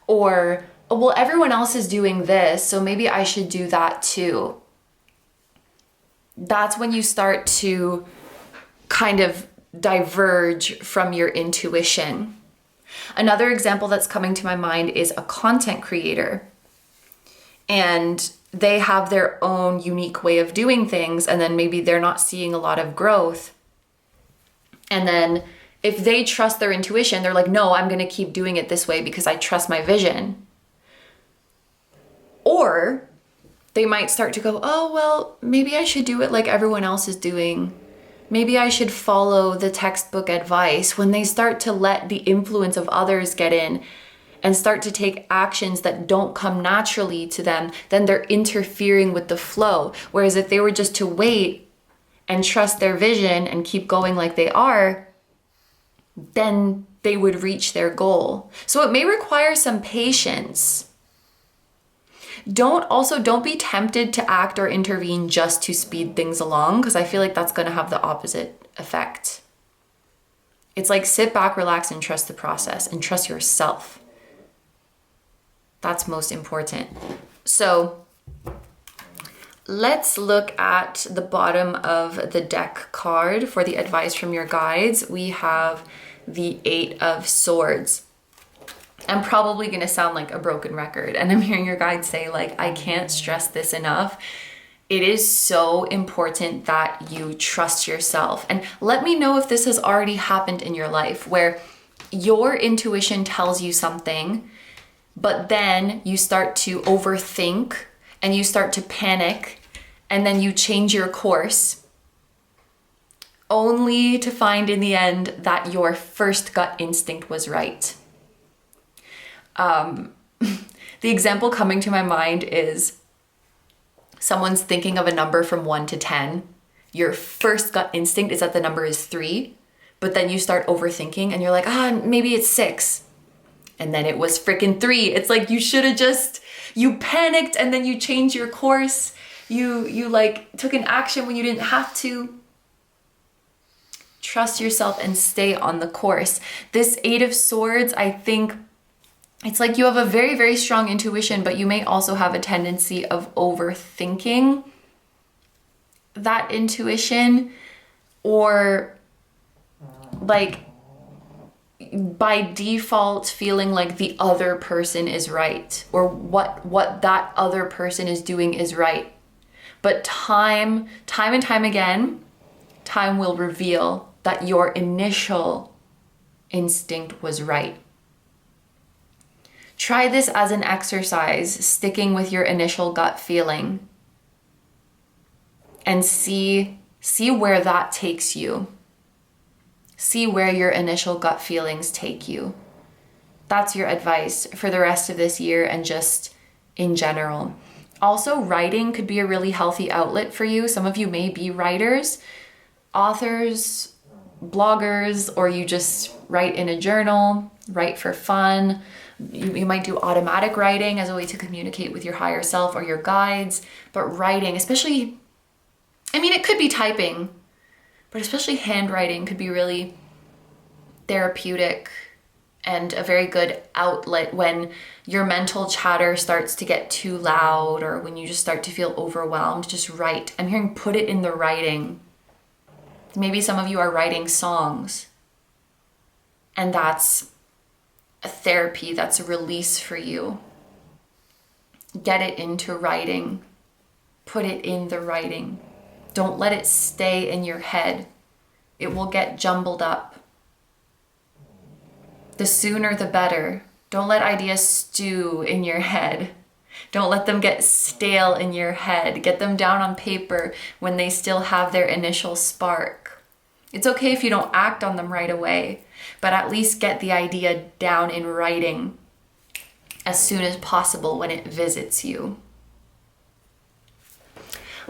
Or, oh, well, everyone else is doing this, so maybe I should do that too. That's when you start to kind of diverge from your intuition. Another example that's coming to my mind is a content creator. And they have their own unique way of doing things, and then maybe they're not seeing a lot of growth. And then if they trust their intuition, they're like, no, I'm gonna keep doing it this way because I trust my vision. Or they might start to go, oh, well, maybe I should do it like everyone else is doing. Maybe I should follow the textbook advice. When they start to let the influence of others get in and start to take actions that don't come naturally to them, then they're interfering with the flow. Whereas if they were just to wait and trust their vision and keep going like they are, then they would reach their goal. So it may require some patience. Don't be tempted to act or intervene just to speed things along, because I feel like that's going to have the opposite effect. It's like sit back, relax, and trust the process, and trust yourself. That's most important. So let's look at the bottom of the deck card for the advice from your guides. We have the 8 of Swords. I'm probably going to sound like a broken record, and I'm hearing your guides say, like, I can't stress this enough. It is so important that you trust yourself. And let me know if this has already happened in your life, where your intuition tells you something, but then you start to overthink and you start to panic, and then you change your course, only to find in the end that your first gut instinct was right. The example coming to my mind is someone's thinking of a number from 1 to 10. Your first gut instinct is that the number is 3, but then you start overthinking and you're like, maybe it's 6. and then it was freaking 3. It's like you should have just, you panicked and then you changed your course. You like took an action when you didn't have to. Trust yourself and stay on the course. This 8 of Swords, I think it's like you have a very, very strong intuition, but you may also have a tendency of overthinking that intuition, or like by default feeling like the other person is right, or what that other person is doing is right. But time and time again, time will reveal that your initial instinct was right. Try this as an exercise, sticking with your initial gut feeling, and see where that takes you. See where your initial gut feelings take you. That's your advice for the rest of this year and just in general. Also, writing could be a really healthy outlet for you. Some of you may be writers, authors, bloggers, or you just write in a journal, write for fun. You might do automatic writing as a way to communicate with your higher self or your guides, but writing, especially, I mean, it could be typing, but especially handwriting could be really therapeutic and a very good outlet when your mental chatter starts to get too loud, or when you just start to feel overwhelmed. Just write. I'm hearing put it in the writing. Maybe some of you are writing songs, and that's a therapy, that's a release for you. Get it into writing. Put it in the writing. Don't let it stay in your head. It will get jumbled up. The sooner the better. Don't let ideas stew in your head. Don't let them get stale in your head. Get them down on paper when they still have their initial spark. It's okay if you don't act on them right away, but at least get the idea down in writing as soon as possible when it visits you.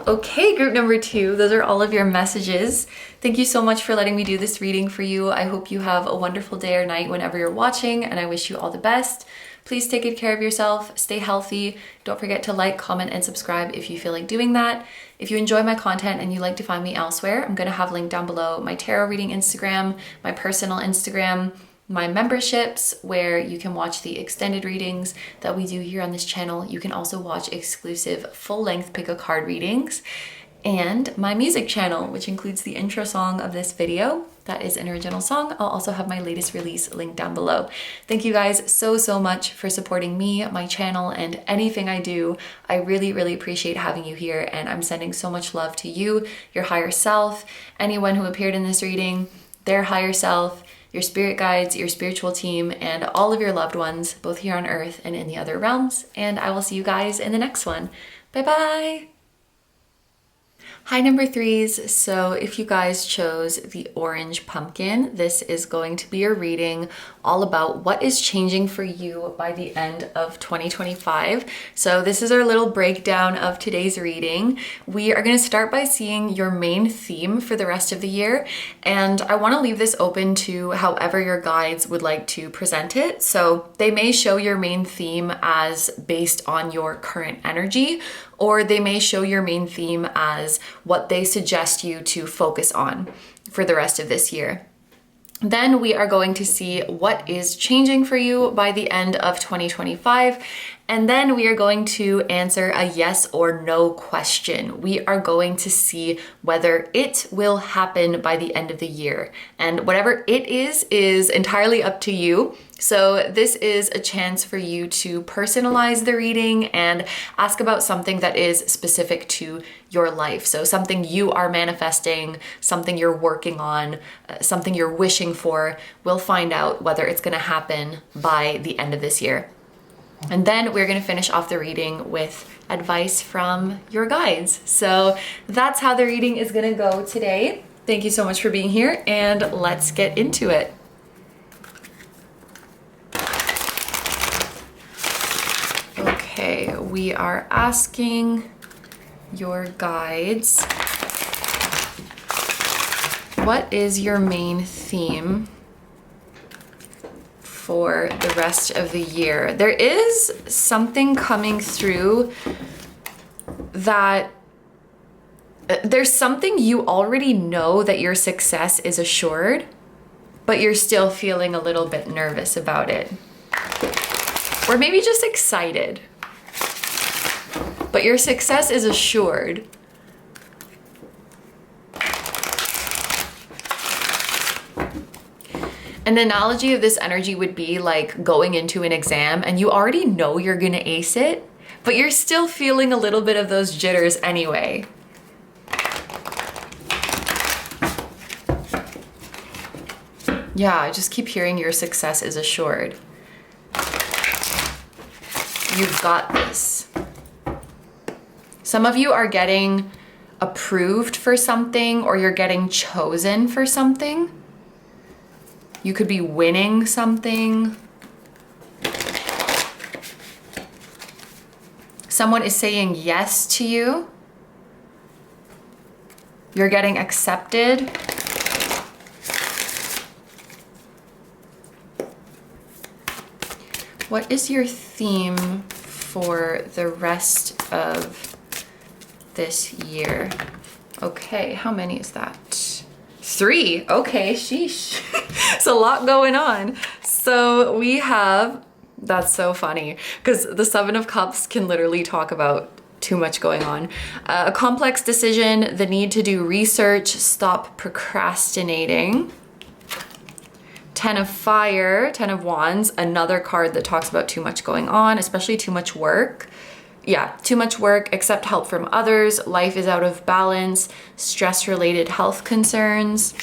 Okay, group number 2, those are all of your messages. Thank you so much for letting me do this reading for you. I hope you have a wonderful day or night whenever you're watching, and I wish you all the best. Please take good care of yourself, stay healthy. Don't forget to like, comment, and subscribe if you feel like doing that. If you enjoy my content and you'd like to find me elsewhere, I'm gonna have linked down below my tarot reading Instagram, my personal Instagram, my memberships where you can watch the extended readings that we do here on this channel. You can also watch exclusive full-length pick a card readings, and my music channel, which includes the intro song of this video. That is an original song. I'll also have my latest release linked down below. Thank you guys so much for supporting me, my channel, and anything I do. I really appreciate having you here, and I'm sending so much love to you, your higher self, anyone who appeared in this reading, their higher self, your spirit guides, your spiritual team, and all of your loved ones, both here on Earth and in the other realms. And I will see you guys in the next one. Bye-bye. Hi, number 3s. So if you guys chose the orange pumpkin, this is going to be a reading all about what is changing for you by the end of 2025. So this is our little breakdown of today's reading. We are going to start by seeing your main theme for the rest of the year. And I want to leave this open to however your guides would like to present it. So they may show your main theme as based on your current energy, or they may show your main theme as what they suggest you to focus on for the rest of this year. Then we are going to see what is changing for you by the end of 2025. And then we are going to answer a yes or no question. We are going to see whether it will happen by the end of the year. And whatever it is entirely up to you. So this is a chance for you to personalize the reading and ask about something that is specific to your life. So something you are manifesting, something you're working on, something you're wishing for. We'll find out whether it's going to happen by the end of this year. And then we're going to finish off the reading with advice from your guides. So that's how the reading is going to go today. Thank you so much for being here, and let's get into it. Okay, we are asking your guides, what is your main theme for the rest of the year. There is something coming through that there's something you already know that your success is assured, but you're still feeling a little bit nervous about it. Or maybe just excited. But your success is assured. An analogy of this energy would be like going into an exam and you already know you're gonna ace it, but you're still feeling a little bit of those jitters anyway. Yeah, I just keep hearing your success is assured. You've got this. Some of you are getting approved for something, or you're getting chosen for something. You could be winning something. Someone is saying yes to you. You're getting accepted. What is your theme for the rest of this year? Okay, how many is that? 3. Okay, sheesh. It's a lot going on. So we have, that's so funny, because the 7 of Cups can literally talk about too much going on. A complex decision, the need to do research, stop procrastinating. 10 of Fire, 10 of Wands, another card that talks about too much going on, especially too much work. Yeah, too much work, accept help from others, life is out of balance, stress-related health concerns.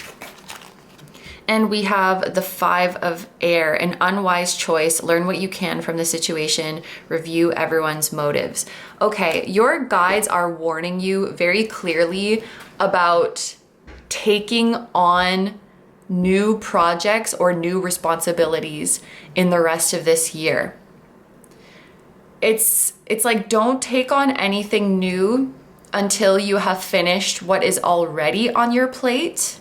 And we have the 5 of Air, an unwise choice, learn what you can from the situation, review everyone's motives. Okay, your guides are warning you very clearly about taking on new projects or new responsibilities in the rest of this year. It's like, don't take on anything new until you have finished what is already on your plate,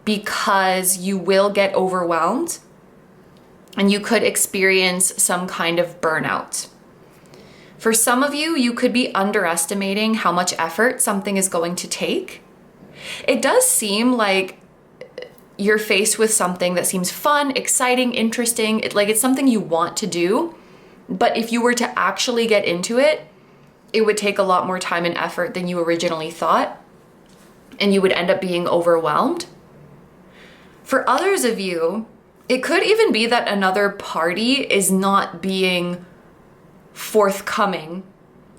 because you will get overwhelmed and you could experience some kind of burnout. For some of you, you could be underestimating how much effort something is going to take. It does seem like you're faced with something that seems fun, exciting, interesting. It's something you want to do. But if you were to actually get into it, it would take a lot more time and effort than you originally thought. And you would end up being overwhelmed. For others of you, it could even be that another party is not being forthcoming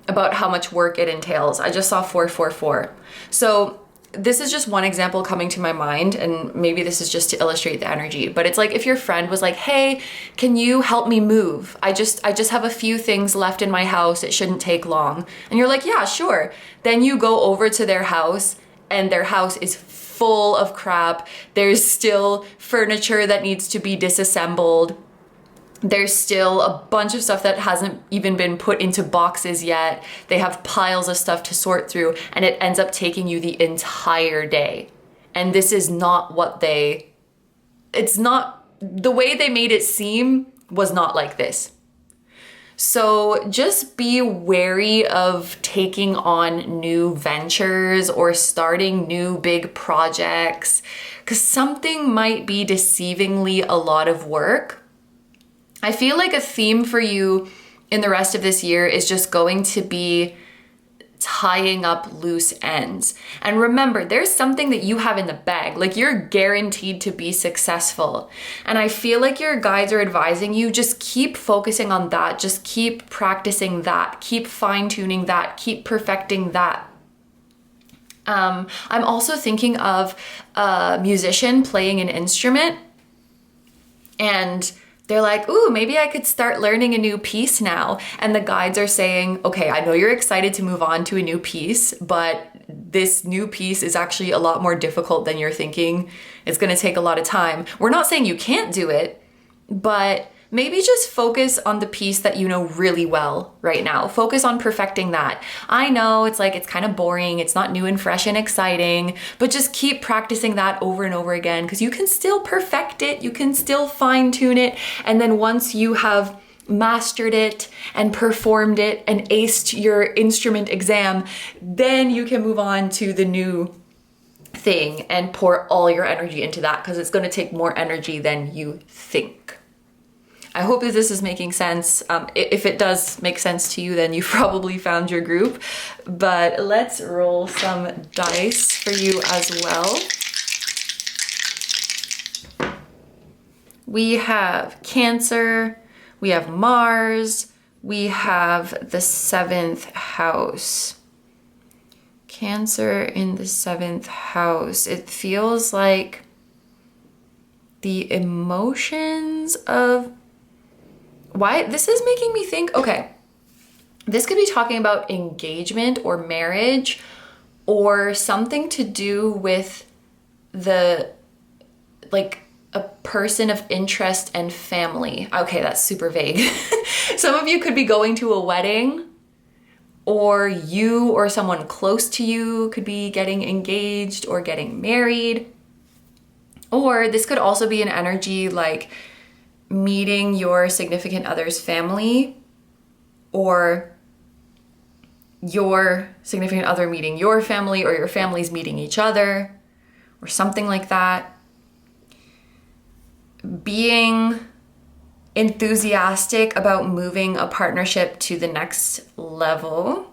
about how much work it entails. I just saw 444. So this is just one example coming to my mind, and maybe this is just to illustrate the energy, but it's like if your friend was like, hey, can you help me move? I just have a few things left in my house. It shouldn't take long. And you're like, yeah, sure. Then you go over to their house and their house is full of crap. There's still furniture that needs to be disassembled. There's still a bunch of stuff that hasn't even been put into boxes yet. They have piles of stuff to sort through, and it ends up taking you the entire day. And this is not what it's not, the way they made it seem was not like this. So just be wary of taking on new ventures or starting new big projects, because something might be deceivingly a lot of work. I feel like a theme for you in the rest of this year is just going to be tying up loose ends. And remember, there's something that you have in the bag. Like, you're guaranteed to be successful. And I feel like your guides are advising you, just keep focusing on that. Just keep practicing that. Keep fine-tuning that. Keep perfecting that. I'm also thinking of a musician playing an instrument, and they're like, ooh, maybe I could start learning a new piece now. And the guides are saying, okay, I know you're excited to move on to a new piece, but this new piece is actually a lot more difficult than you're thinking. It's gonna take a lot of time. We're not saying you can't do it, but maybe just focus on the piece that you know really well right now. Focus on perfecting that. I know it's like, it's kind of boring. It's not new and fresh and exciting, but just keep practicing that over and over again, because you can still perfect it. You can still fine tune it. And then once you have mastered it and performed it and aced your instrument exam, then you can move on to the new thing and pour all your energy into that, because it's going to take more energy than you think. I hope that this is making sense. If it does make sense to you, then you've probably found your group. But let's roll some dice for you as well. We have Cancer, we have Mars, we have the 7th house. Cancer in the 7th house. It feels like the emotions of why this is making me think, okay, this could be talking about engagement or marriage or something to do with the, like, a person of interest and family. Okay, that's super vague. Some of you could be going to a wedding, or you or someone close to you could be getting engaged or getting married. Or this could also be an energy like meeting your significant other's family, or your significant other meeting your family, or your family's meeting each other, or something like that. Being enthusiastic about moving a partnership to the next level.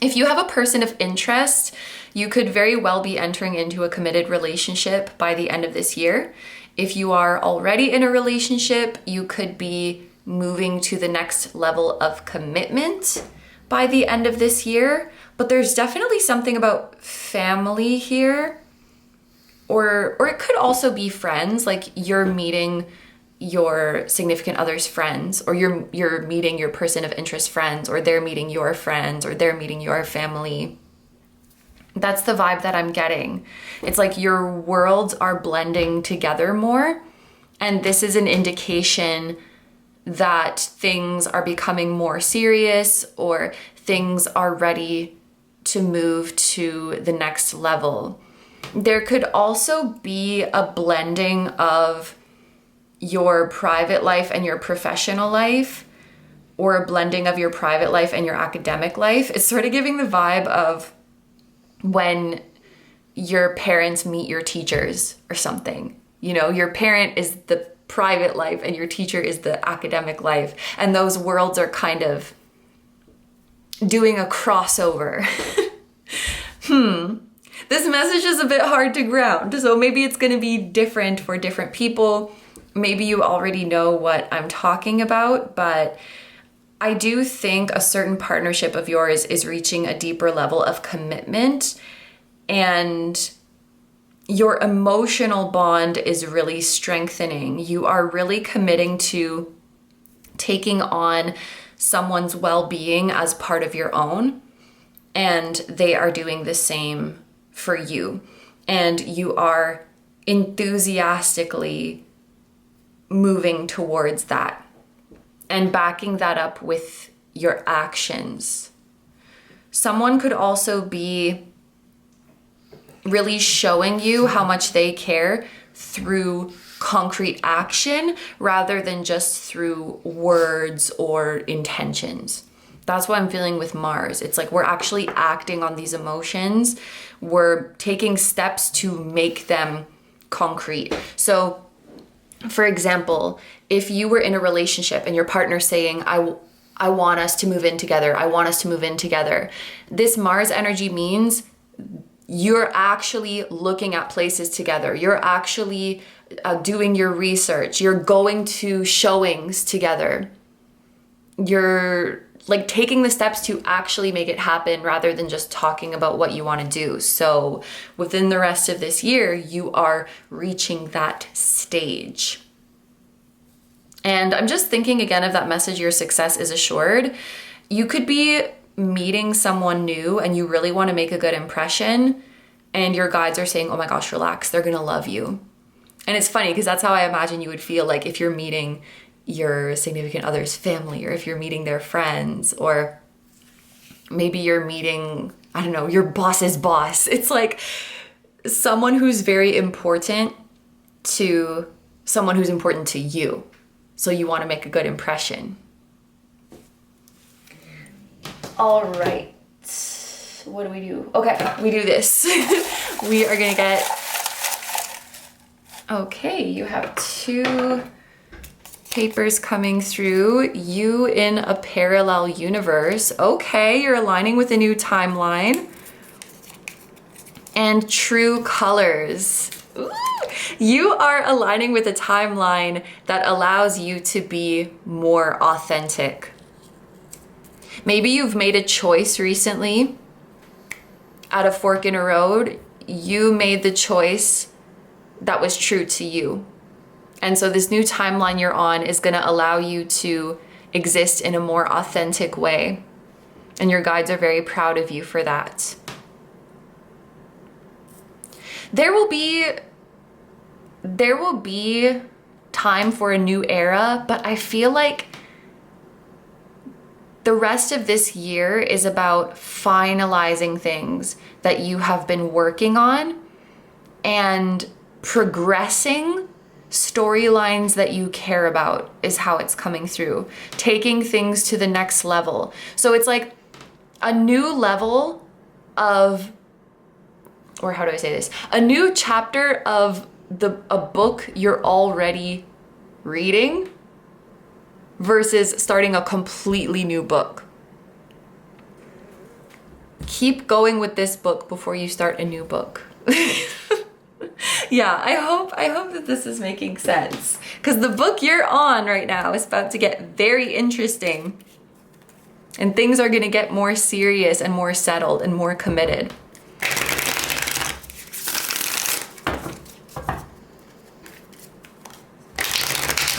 If you have a person of interest, you could very well be entering into a committed relationship by the end of this year. If you are already in a relationship, you could be moving to the next level of commitment by the end of this year. But there's definitely something about family here, or it could also be friends, like you're meeting your significant other's friends, or you're meeting your person of interest friends, or they're meeting your friends, or they're meeting your family. That's the vibe that I'm getting. It's like your worlds are blending together more, and this is an indication that things are becoming more serious, or things are ready to move to the next level. There could also be a blending of your private life and your professional life, or a blending of your private life and your academic life. It's sort of giving the vibe of when your parents meet your teachers or something. You know, your parent is the private life and your teacher is the academic life. And those worlds are kind of doing a crossover. This message is a bit hard to ground. So maybe it's going to be different for different people. Maybe you already know what I'm talking about, but I do think a certain partnership of yours is reaching a deeper level of commitment, and your emotional bond is really strengthening. You are really committing to taking on someone's well-being as part of your own, and they are doing the same for you. And you are enthusiastically moving towards that and backing that up with your actions. Someone could also be really showing you how much they care through concrete action rather than just through words or intentions. That's what I'm feeling with Mars. It's like we're actually acting on these emotions. We're taking steps to make them concrete. So, for example, if you were in a relationship and your partner's saying, I want us to move in together, I want us to move in together, this Mars energy means you're actually looking at places together. You're actually doing your research. You're going to showings together. You're like taking the steps to actually make it happen rather than just talking about what you want to do. So within the rest of this year, you are reaching that stage. And I'm just thinking again of that message, your success is assured. You could be meeting someone new and you really want to make a good impression, and your guides are saying, oh my gosh, relax, they're going to love you. And it's funny because that's how I imagine you would feel like if you're meeting your significant other's family, or if you're meeting their friends, or maybe you're meeting, I don't know, your boss's boss. It's like someone who's very important to someone who's important to you. So you want to make a good impression. All right. What do we do? Okay, we do this. We are gonna get, okay, you have 2 papers coming through. You in a parallel universe. Okay, you're aligning with a new timeline. And true colors. Ooh. You are aligning with a timeline that allows you to be more authentic. Maybe you've made a choice recently at a fork in a road. You made the choice that was true to you. And so this new timeline you're on is going to allow you to exist in a more authentic way. And your guides are very proud of you for that. There will be time for a new era, but I feel like the rest of this year is about finalizing things that you have been working on and progressing storylines that you care about is how it's coming through. Taking things to the next level. So it's like a new level of, or how do I say this? A new chapter of a book you're already reading versus starting a completely new book. Keep going with this book before you start a new book. Yeah, I hope that this is making sense, because the book you're on right now is about to get very interesting, and things are going to get more serious and more settled and more committed.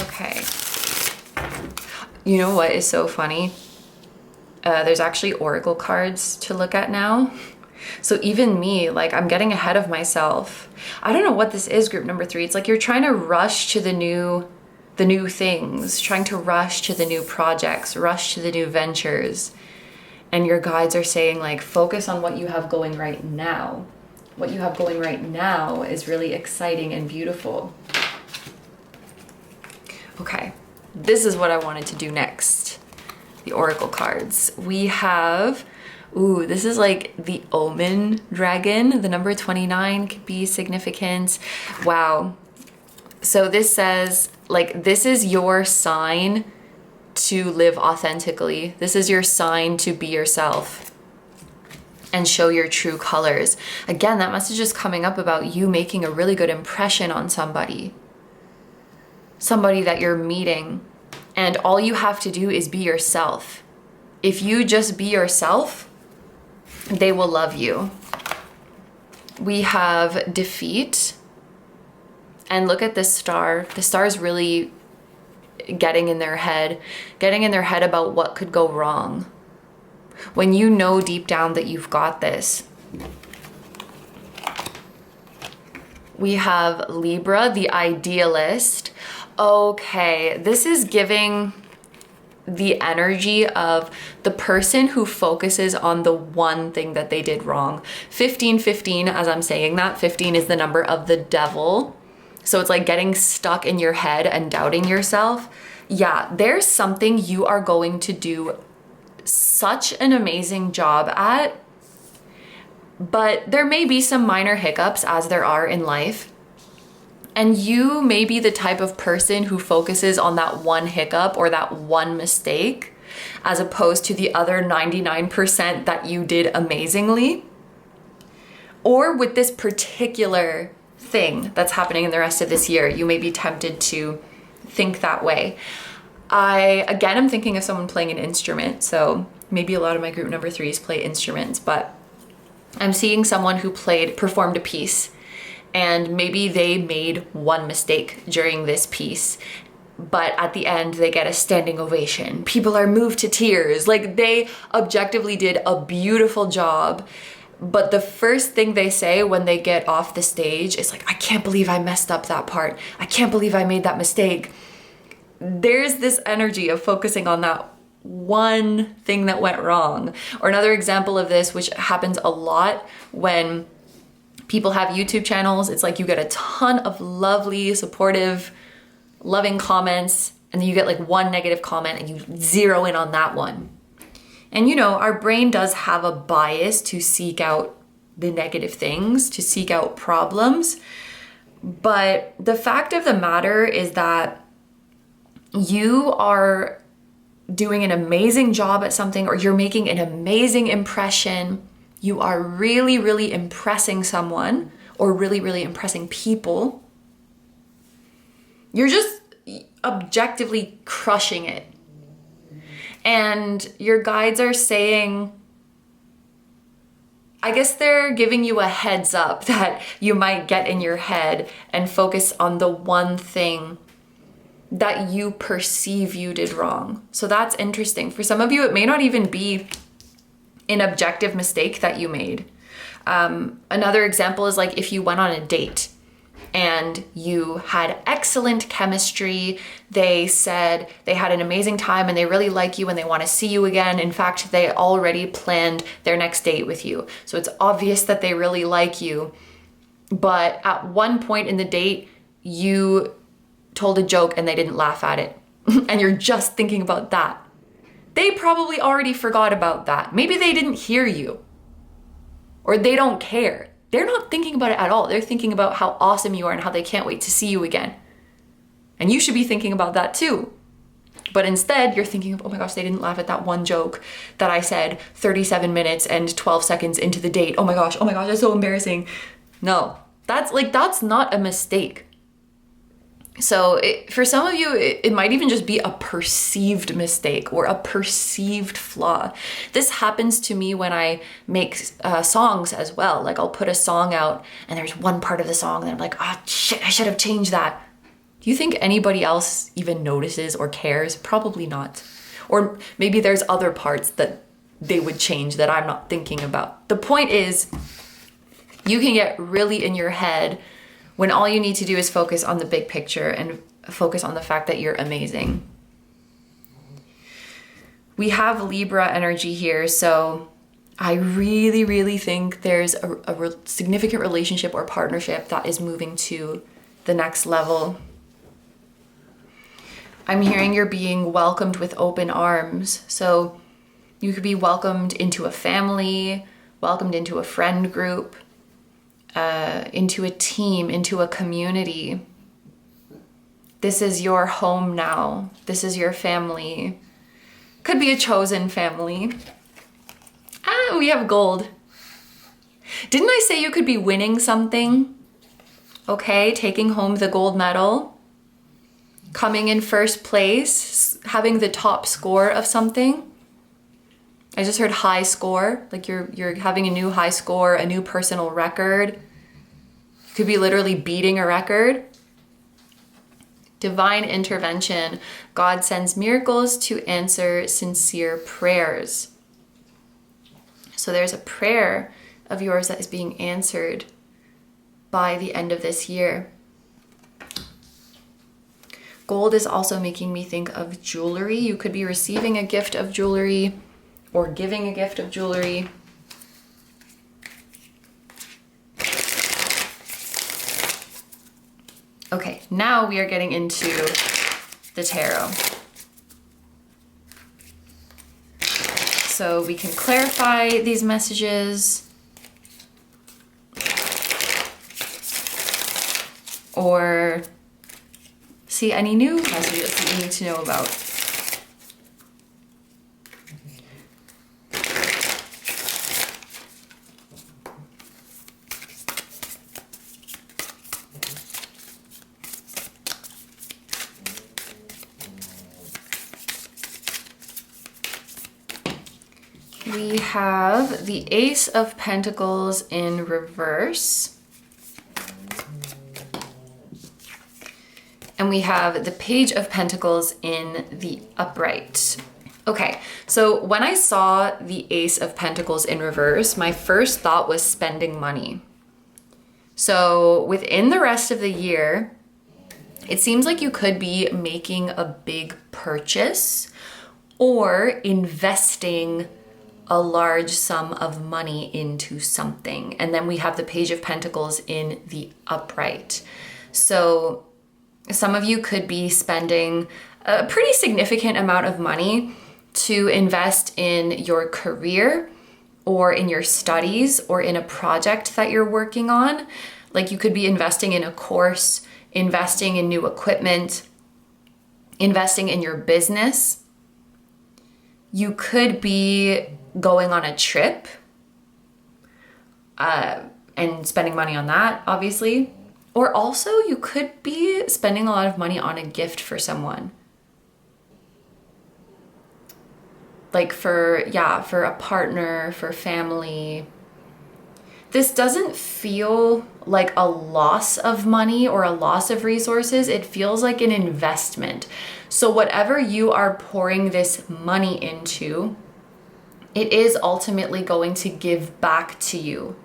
Okay. You know what is so funny? There's actually oracle cards to look at now. So even me, like, I'm getting ahead of myself. I don't know what this is, group number 3. It's like you're trying to rush to the new things, trying to rush to the new projects, rush to the new ventures. And your guides are saying, like, focus on what you have going right now. What you have going right now is really exciting and beautiful. Okay, this is what I wanted to do next. The oracle cards. We have, ooh, this is like the Omen dragon. The number 29 could be significant. Wow. So this says, like, this is your sign to live authentically. This is your sign to be yourself and show your true colors. Again, that message is coming up about you making a really good impression on somebody that you're meeting. And all you have to do is be yourself. If you just be yourself, they will love you. We have defeat. And look at this star. The star is really getting in their head about what could go wrong. When you know deep down that you've got this. We have Libra, the idealist. Okay, this is giving the energy of the person who focuses on the one thing that they did wrong. 15, as I'm saying that, 15 is the number of the devil. So it's like getting stuck in your head and doubting yourself. Yeah, there's something you are going to do such an amazing job at, but there may be some minor hiccups, as there are in life. And you may be the type of person who focuses on that one hiccup or that one mistake, as opposed to the other 99% that you did amazingly. Or with this particular thing that's happening in the rest of this year, you may be tempted to think that way. Again, I'm thinking of someone playing an instrument, so maybe a lot of my group number 3s play instruments, but I'm seeing someone who performed a piece, and maybe they made one mistake during this piece, but at the end they get a standing ovation. People are moved to tears. Like, they objectively did a beautiful job, But the first thing they say when they get off the stage is like, I can't believe I messed up that part. I can't believe I made that mistake. There's this energy of focusing on that one thing that went wrong. Or another example of this, which happens a lot when people have YouTube channels, it's like you get a ton of lovely, supportive, loving comments, and then you get like one negative comment and you zero in on that one. And you know, our brain does have a bias to seek out the negative things, to seek out problems. But the fact of the matter is that you are doing an amazing job at something, or you're making an amazing impression. You are really, really impressing someone, or really, really impressing people. You're just objectively crushing it. And your guides are saying, I guess they're giving you a heads up that you might get in your head and focus on the one thing that you perceive you did wrong. So that's interesting. For some of you, it may not even be an objective mistake that you made. Another example is like if you went on a date and you had excellent chemistry, they said they had an amazing time and they really like you and they want to see you again. In fact, they already planned their next date with you. So it's obvious that they really like you. But at one point in the date, you told a joke and they didn't laugh at it. And you're just thinking about that. They probably already forgot about that. Maybe they didn't hear you, or they don't care. They're not thinking about it at all. They're thinking about how awesome you are and how they can't wait to see you again. And you should be thinking about that too. But instead, you're thinking, oh my gosh, they didn't laugh at that one joke that I said 37 minutes and 12 seconds into the date. Oh my gosh, that's so embarrassing. No, that's not a mistake. So for some of you, it might even just be a perceived mistake or a perceived flaw. This happens to me when I make songs as well. Like I'll put a song out and there's one part of the song that I'm like, oh shit, I should have changed that. Do you think anybody else even notices or cares? Probably not. Or maybe there's other parts that they would change that I'm not thinking about. The point is, you can get really in your head when all you need to do is focus on the big picture and focus on the fact that you're amazing. We have Libra energy here, so I really, really think there's a significant relationship or partnership that is moving to the next level. I'm hearing you're being welcomed with open arms. So you could be welcomed into a family, welcomed into a friend group, into a team, into a community. This is your home now. This is your family. Could be a chosen family. We have gold. Didn't I say you could be winning something? Okay, taking home the gold medal, coming in first place, having the top score of something. I just heard high score, like you're having a new high score, a new personal record. You could be literally beating a record. Divine intervention. God sends miracles to answer sincere prayers. So there's a prayer of yours that is being answered by the end of this year. Gold is also making me think of jewelry. You could be receiving a gift of jewelry or giving a gift of jewelry. Okay, now we are getting into the tarot. So we can clarify these messages or see any new messages that you need to know about. We have the Ace of Pentacles in reverse. And we have the Page of Pentacles in the upright. Okay, so when I saw the Ace of Pentacles in reverse, my first thought was spending money. So within the rest of the year, it seems like you could be making a big purchase or investing a large sum of money into something. And then we have the Page of Pentacles in the upright. So some of you could be spending a pretty significant amount of money to invest in your career or in your studies or in a project that you're working on. Like you could be investing in a course, investing in new equipment, investing in your business. You could be going on a trip and spending money on that, obviously. Or also you could be spending a lot of money on a gift for someone. Like for a partner, for family. This doesn't feel like a loss of money or a loss of resources. It feels like an investment. So whatever you are pouring this money into, it is ultimately going to give back to you.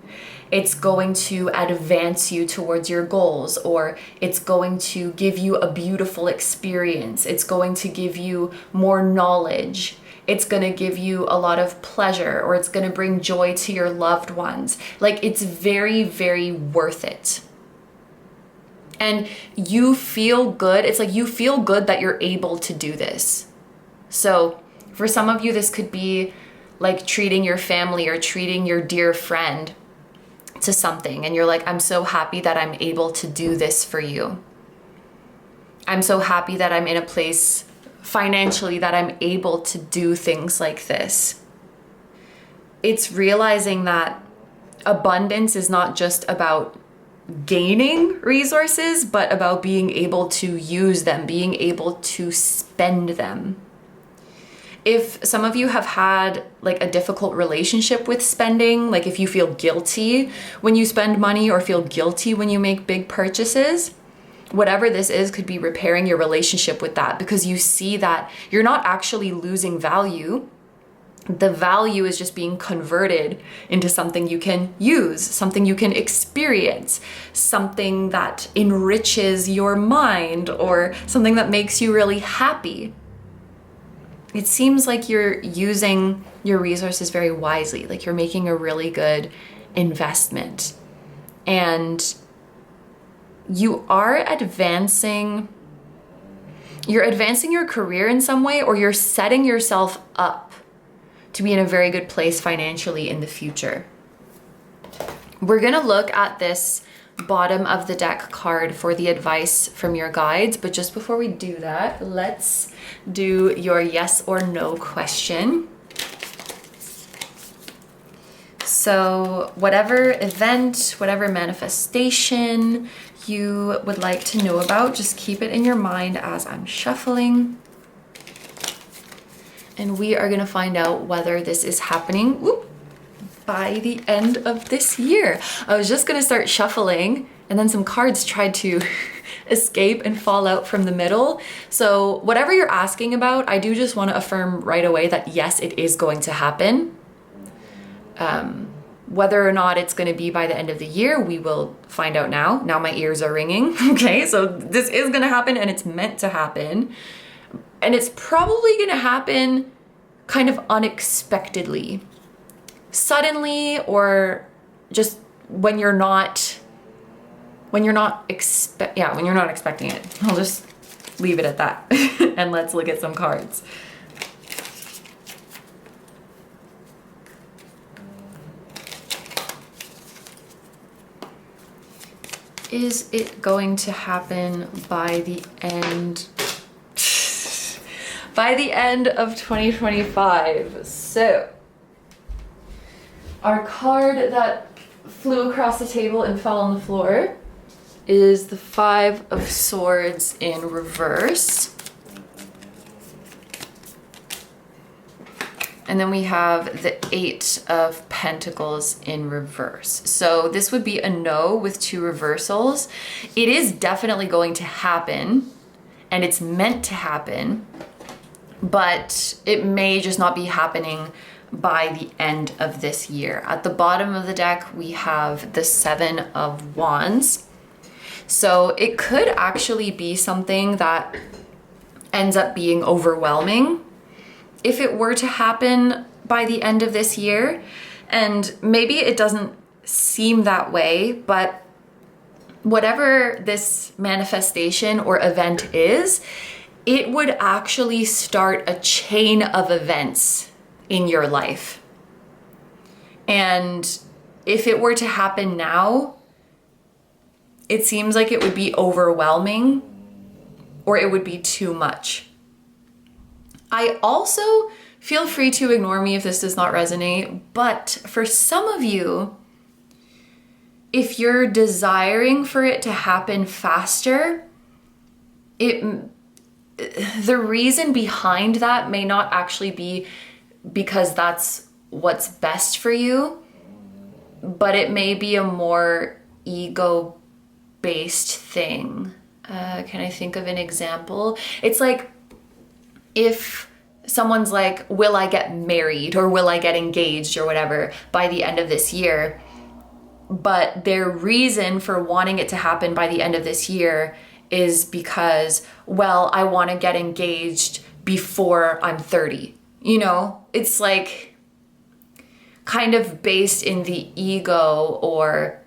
It's going to advance you towards your goals, or it's going to give you a beautiful experience. It's going to give you more knowledge. It's going to give you a lot of pleasure, or it's going to bring joy to your loved ones. Like, it's very, very worth it. And you feel good. It's like you feel good that you're able to do this. So for some of you, this could be like treating your family or treating your dear friend to something. And you're like, I'm so happy that I'm able to do this for you. I'm so happy that I'm in a place financially that I'm able to do things like this. It's realizing that abundance is not just about gaining resources, but about being able to use them, being able to spend them. If some of you have had like a difficult relationship with spending, like if you feel guilty when you spend money or feel guilty when you make big purchases, whatever this is could be repairing your relationship with that, because you see that you're not actually losing value. The value is just being converted into something you can use, something you can experience, something that enriches your mind, or something that makes you really happy. It seems like you're using your resources very wisely, like you're making a really good investment. And you are advancing your career in some way, or you're setting yourself up to be in a very good place financially in the future. We're gonna look at this bottom of the deck card for the advice from your guides, but just before we do that, let's do your yes or no question. So whatever event, whatever manifestation you would like to know about, just keep it in your mind as I'm shuffling. And we are gonna find out whether this is happening by the end of this year. I was just gonna start shuffling and then some cards tried to escape and fall out from the middle. So whatever you're asking about, I do just wanna affirm right away that yes, it is going to happen. Whether or not it's going to be by the end of the year, we will find out now. Now my ears are ringing. Okay, so this is going to happen and it's meant to happen. And it's probably going to happen kind of unexpectedly. Suddenly, or just when you're not expecting it. I'll just leave it at that. And let's look at some cards. Is it going to happen by the end of 2025? So our card that flew across the table and fell on the floor is the 5 of Swords in reverse. And then we have the 8 of Pentacles in reverse. So this would be a no with 2 reversals. It is definitely going to happen, and it's meant to happen, but it may just not be happening by the end of this year. At the bottom of the deck, we have the Seven of Wands. So it could actually be something that ends up being overwhelming if it were to happen by the end of this year. And maybe it doesn't seem that way, but whatever this manifestation or event is, it would actually start a chain of events in your life. And if it were to happen now, it seems like it would be overwhelming or it would be too much. I also, feel free to ignore me if this does not resonate, but for some of you, if you're desiring for it to happen faster, the reason behind that may not actually be because that's what's best for you, but it may be a more ego-based thing. Can I think of an example? It's like if someone's like, will I get married or will I get engaged or whatever by the end of this year? But their reason for wanting it to happen by the end of this year is because, well, I want to get engaged before I'm 30. You know, it's like kind of based in the ego or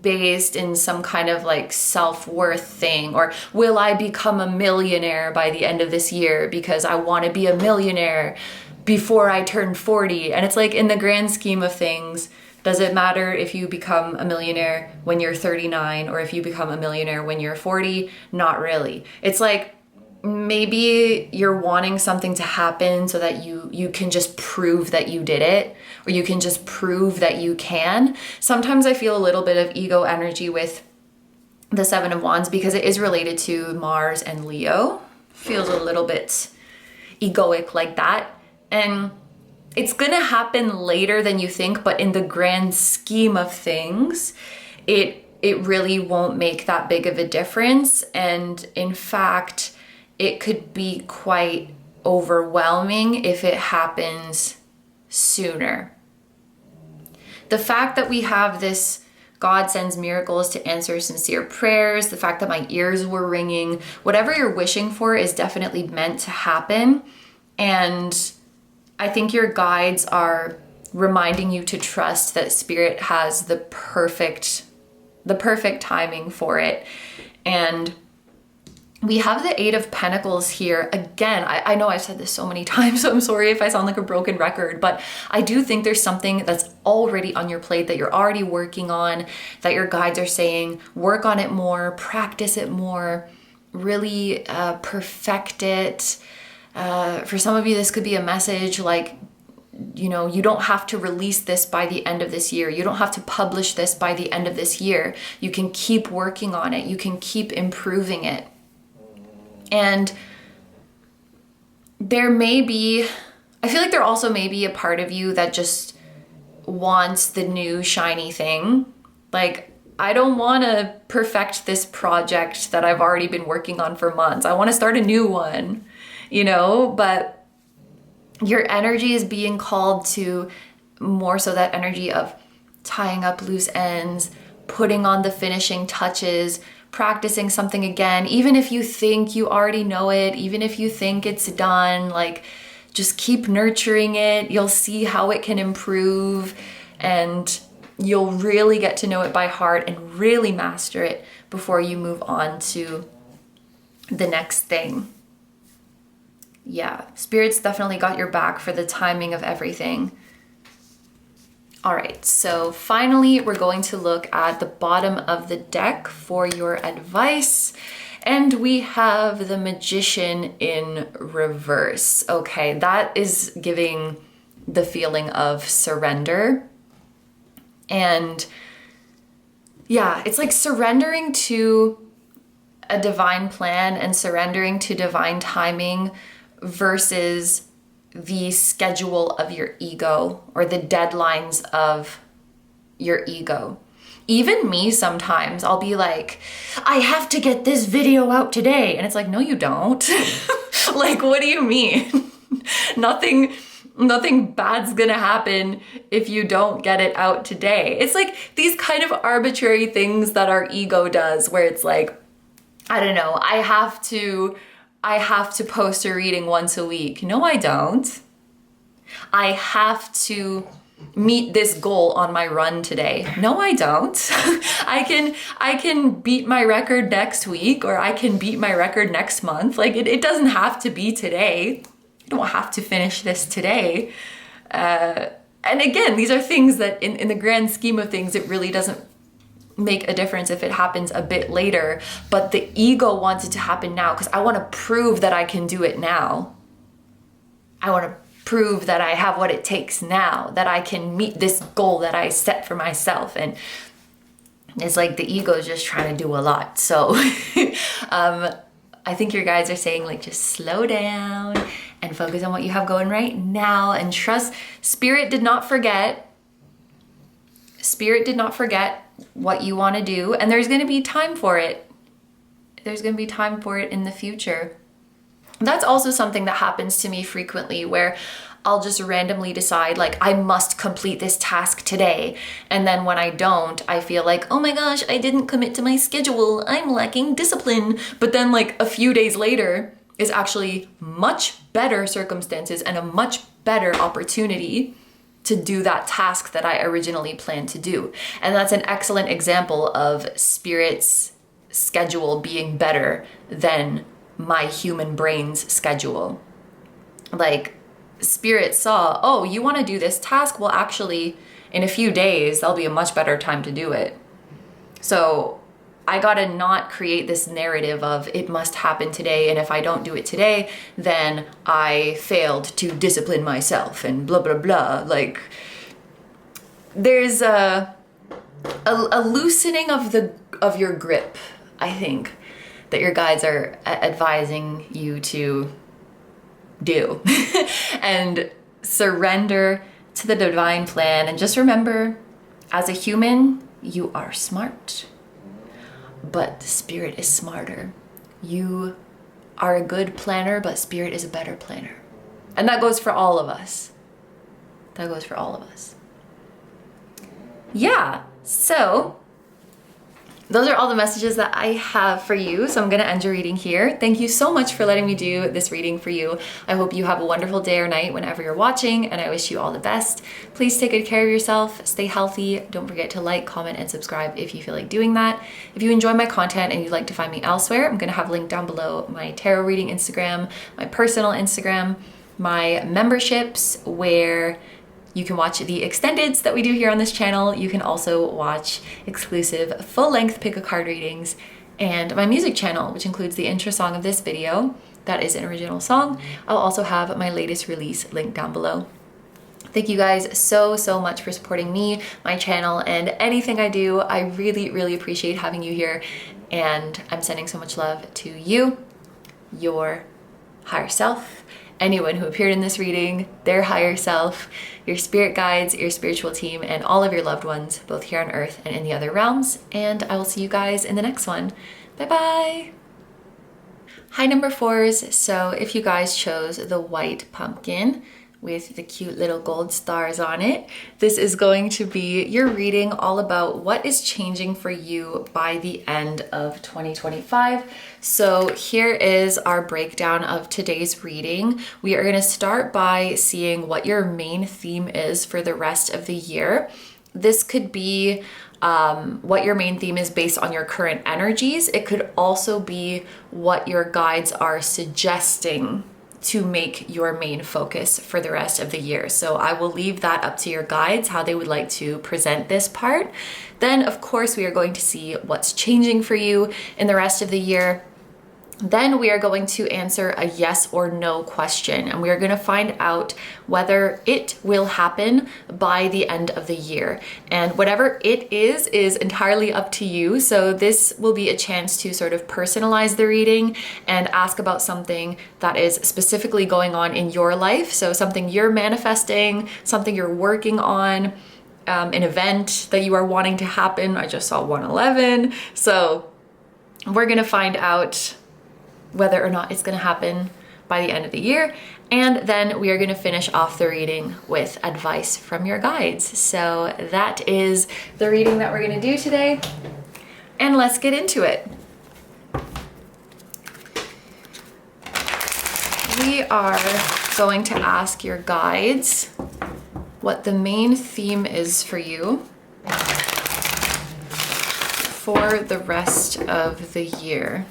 based in some kind of like self-worth thing. Or will I become a millionaire by the end of this year because I want to be a millionaire before I turn 40? And it's like, in the grand scheme of things, does it matter if you become a millionaire when you're 39 or if you become a millionaire when you're 40? Not really. It's like, maybe you're wanting something to happen so that you can just prove that you did it, or you can just prove that you can. Sometimes I feel a little bit of ego energy with the Seven of Wands because it is related to Mars and Leo. Feels a little bit egoic like that. And it's gonna happen later than you think, but in the grand scheme of things, it really won't make that big of a difference. And in fact, it could be quite overwhelming if it happens sooner. The fact that we have this God sends miracles to answer sincere prayers, the fact that my ears were ringing, whatever you're wishing for is definitely meant to happen. And I think your guides are reminding you to trust that Spirit has the perfect timing for it. And we have the Eight of Pentacles here. Again, I know I've said this so many times, so I'm sorry if I sound like a broken record, but I do think there's something that's already on your plate that you're already working on, that your guides are saying, work on it more, practice it more, really perfect it. For some of you, this could be a message like, you know, you don't have to release this by the end of this year. You don't have to publish this by the end of this year. You can keep working on it. You can keep improving it. And there may be, I feel like there also may be a part of you that just wants the new shiny thing. Like, I don't want to perfect this project that I've already been working on for months. I want to start a new one, you know, but your energy is being called to more so that energy of tying up loose ends, putting on the finishing touches, practicing something again, even if you think you already know it, even if you think it's done, like just keep nurturing it. You'll see how it can improve and you'll really get to know it by heart and really master it before you move on to the next thing. Yeah, Spirit's definitely got your back for the timing of everything. All right, so finally, we're going to look at the bottom of the deck for your advice. And we have the Magician in reverse. Okay, that is giving the feeling of surrender. And yeah, it's like surrendering to a divine plan and surrendering to divine timing versus the schedule of your ego or the deadlines of your ego. Even me, sometimes I'll be like, I have to get this video out today. And it's like, no, you don't. Like, what do you mean? Nothing bad's gonna happen if you don't get it out today. It's like these kind of arbitrary things that our ego does, where it's like, I don't know, I have to post a reading once a week. No, I don't. I have to meet this goal on my run today. No, I don't. I can beat my record next week, or I can beat my record next month. Like, it doesn't have to be today. You don't have to finish this today. And again, these are things that in the grand scheme of things, it really doesn't make a difference if it happens a bit later. But the ego wants it to happen now because I want to prove that I can do it now. I want to prove that I have what it takes now, that I can meet this goal that I set for myself. And it's like the ego is just trying to do a lot. So I think your guides are saying, like, just slow down and focus on what you have going right now and trust. Spirit did not forget. Spirit did not forget what you want to do, and there's going to be time for it. There's going to be time for it in the future. That's also something that happens to me frequently, where I'll just randomly decide, like, I must complete this task today. And then when I don't, I feel like, oh my gosh, I didn't commit to my schedule. I'm lacking discipline. But then, like, a few days later is actually much better circumstances and a much better opportunity to do that task that I originally planned to do. And that's an excellent example of Spirit's schedule being better than my human brain's schedule. Like, Spirit saw, oh, you want to do this task? Well, actually, in a few days, that'll be a much better time to do it. So I gotta not create this narrative of it must happen today, and if I don't do it today, then I failed to discipline myself and blah, blah, blah. Like, there's a loosening of your grip, I think, that your guides are advising you to do. And surrender to the divine plan. And just remember, as a human, you are smart, but Spirit is smarter. You are a good planner, but Spirit is a better planner. And that goes for all of us. That goes for all of us. Yeah, so those are all the messages that I have for you. So I'm gonna end your reading here. Thank you so much for letting me do this reading for you. I hope you have a wonderful day or night whenever you're watching, and I wish you all the best. Please take good care of yourself, stay healthy. Don't forget to like, comment, and subscribe if you feel like doing that. If you enjoy my content and you'd like to find me elsewhere, I'm gonna have linked down below my tarot reading Instagram, my personal Instagram, my memberships, where you can watch the extendeds that we do here on this channel. You can also watch exclusive full-length pick-a-card readings, and my music channel, which includes the intro song of this video. That is an original song. I'll also have my latest release linked down below. Thank you guys so much for supporting me, my channel, and anything I do. I really appreciate having you here, and I'm sending so much love to you, your higher self, anyone who appeared in this reading, their higher self, your spirit guides, your spiritual team, and all of your loved ones, both here on Earth and in the other realms. And I will see you guys in the next one. Bye-bye. Hi, number 4s. So if you guys chose the white pumpkin with the cute little gold stars on it, this is going to be your reading all about what is changing for you by the end of 2025. So here is our breakdown of today's reading. We are going to start by seeing what your main theme is for the rest of the year. This could be what your main theme is based on your current energies. It could also be what your guides are suggesting to make your main focus for the rest of the year. So I will leave that up to your guides, how they would like to present this part. Then, of course, we are going to see what's changing for you in the rest of the year. Then we are going to answer a yes or no question, and we are going to find out whether it will happen by the end of the year. And whatever it is entirely up to you. So this will be a chance to sort of personalize the reading and ask about something that is specifically going on in your life. So something you're manifesting, something you're working on, an event that you are wanting to happen. I just saw 111. So we're going to find out whether or not it's going to happen by the end of the year. And then we are going to finish off the reading with advice from your guides. So that is the reading that we're going to do today. And let's get into it. We are going to ask your guides what the main theme is for you for the rest of the year.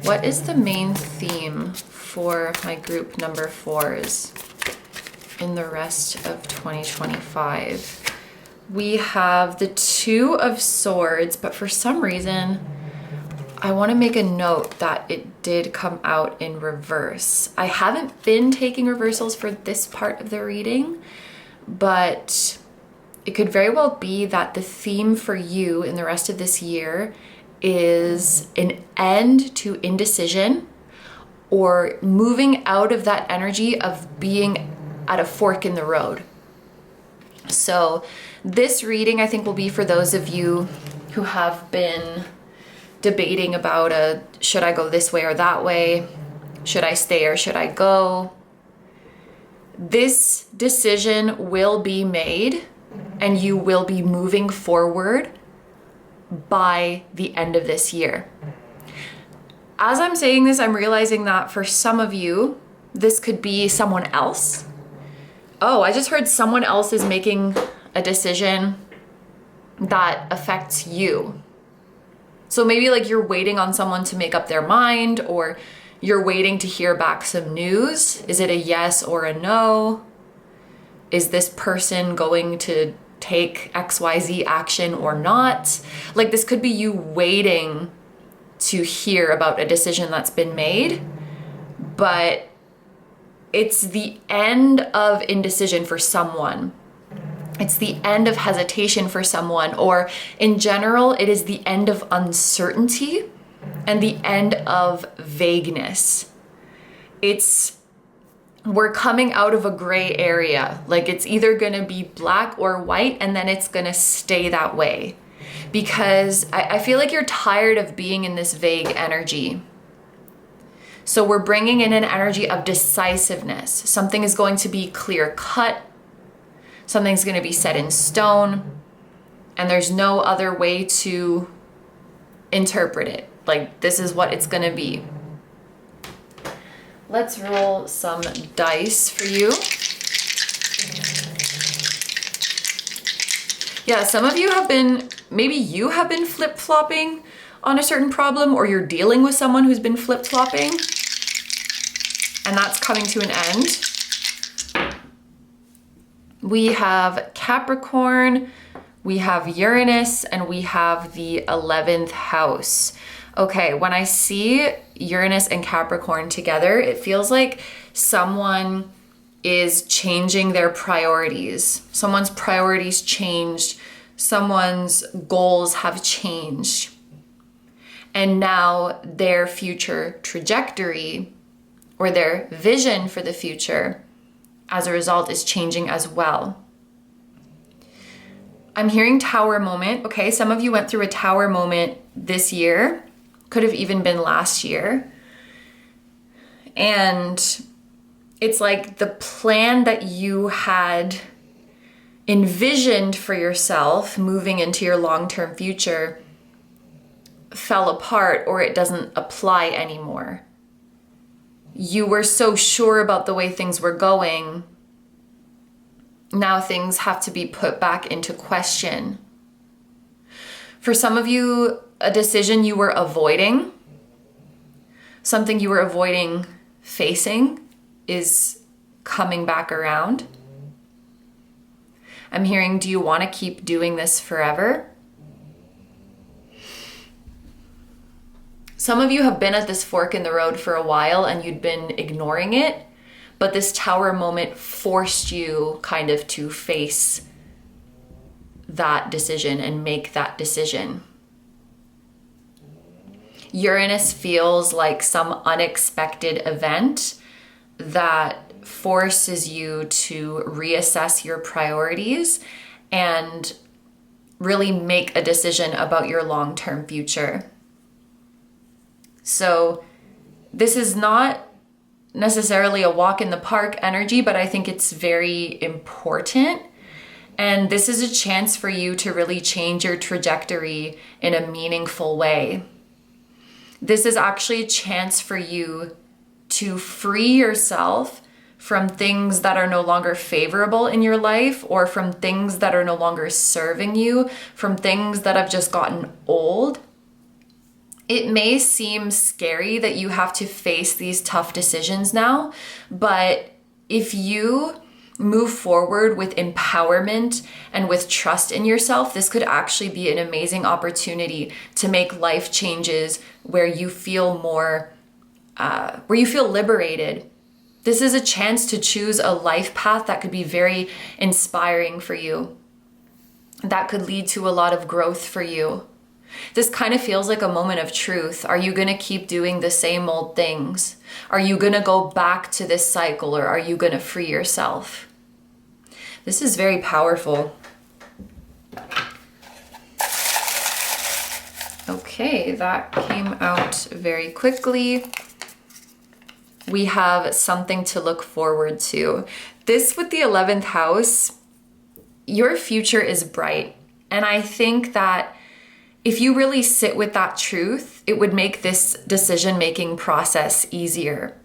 What is the main theme for my group number 4s in the rest of 2025? We have the 2 of Swords, but for some reason, I want to make a note that it did come out in reverse. I haven't been taking reversals for this part of the reading, but it could very well be that the theme for you in the rest of this year is an end to indecision or moving out of that energy of being at a fork in the road. So this reading, I think, will be for those of you who have been debating about should I go this way or that way? Should I stay or should I go? This decision will be made and you will be moving forward by the end of this year. As I'm saying this, I'm realizing that for some of you, this could be someone else. Oh, I just heard someone else is making a decision that affects you. So maybe like you're waiting on someone to make up their mind, or you're waiting to hear back some news. Is it a yes or a no? Is this person going to take XYZ action or not? Like this could be you waiting to hear about a decision that's been made, but it's the end of indecision for someone. It's the end of hesitation for someone, or in general, it is the end of uncertainty and the end of vagueness. We're coming out of a gray area. Like it's either gonna be black or white, and then it's gonna stay that way. Because I feel like you're tired of being in this vague energy. So we're bringing in an energy of decisiveness. Something is going to be clear cut. Something's going to be set in stone, and there's no other way to interpret it. Like, this is what it's going to be. Let's roll some dice for you. Yeah, some of you maybe you have been flip-flopping on a certain problem, or you're dealing with someone who's been flip-flopping, and that's coming to an end. We have Capricorn, we have Uranus, and we have the 11th house. Okay, when I see Uranus and Capricorn together, it feels like someone is changing their priorities. Someone's priorities changed. Someone's goals have changed. And now their future trajectory or their vision for the future as a result is changing as well. I'm hearing tower moment. Okay, some of you went through a tower moment this year, could have even been last year. And it's like the plan that you had envisioned for yourself moving into your long-term future fell apart, or it doesn't apply anymore. You were so sure about the way things were going. Now things have to be put back into question. For some of you, a decision you were avoiding, something you were avoiding facing, is coming back around. I'm hearing, do you want to keep doing this forever? Some of you have been at this fork in the road for a while and you'd been ignoring it, but this tower moment forced you kind of to face that decision and make that decision. Uranus feels like some unexpected event that forces you to reassess your priorities and really make a decision about your long-term future. So this is not necessarily a walk in the park energy, but I think it's very important. And this is a chance for you to really change your trajectory in a meaningful way. This is actually a chance for you to free yourself from things that are no longer favorable in your life, or from things that are no longer serving you, from things that have just gotten old. It may seem scary that you have to face these tough decisions now, but if you move forward with empowerment and with trust in yourself, this could actually be an amazing opportunity to make life changes where you feel more, where you feel liberated. This is a chance to choose a life path that could be very inspiring for you, that could lead to a lot of growth for you. This kind of feels like a moment of truth. Are you going to keep doing the same old things? Are you going to go back to this cycle, or are you going to free yourself? This is very powerful. Okay, that came out very quickly. We have something to look forward to. This with the 11th house, your future is bright. And I think that if you really sit with that truth, it would make this decision-making process easier.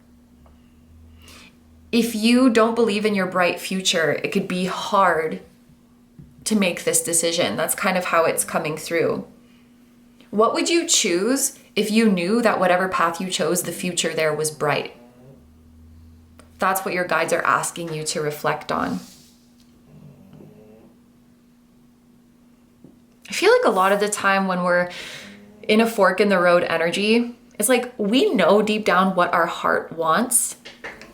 If you don't believe in your bright future, it could be hard to make this decision. That's kind of how it's coming through. What would you choose if you knew that whatever path you chose, the future there was bright? That's what your guides are asking you to reflect on. I feel like a lot of the time when we're in a fork in the road energy, it's like we know deep down what our heart wants,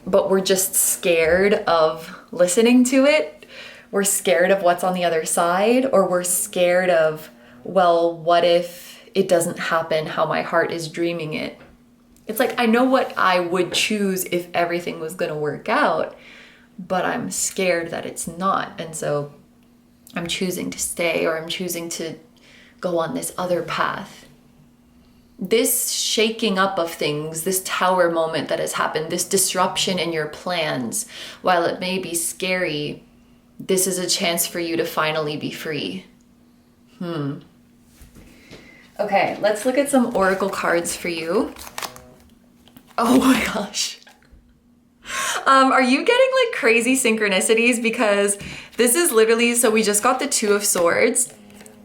but we're just scared of listening to it. We're scared of what's on the other side, or we're scared of, well, what if it doesn't happen how my heart is dreaming it? It's like, I know what I would choose if everything was going to work out, but I'm scared that it's not. And so I'm choosing to stay, or I'm choosing to go on this other path. This shaking up of things, this tower moment that has happened, this disruption in your plans, while it may be scary, this is a chance for you to finally be free. Okay, let's look at some oracle cards for you. Oh my gosh. Are you getting like crazy synchronicities? Because this is literally, so we just got the 2 of Swords,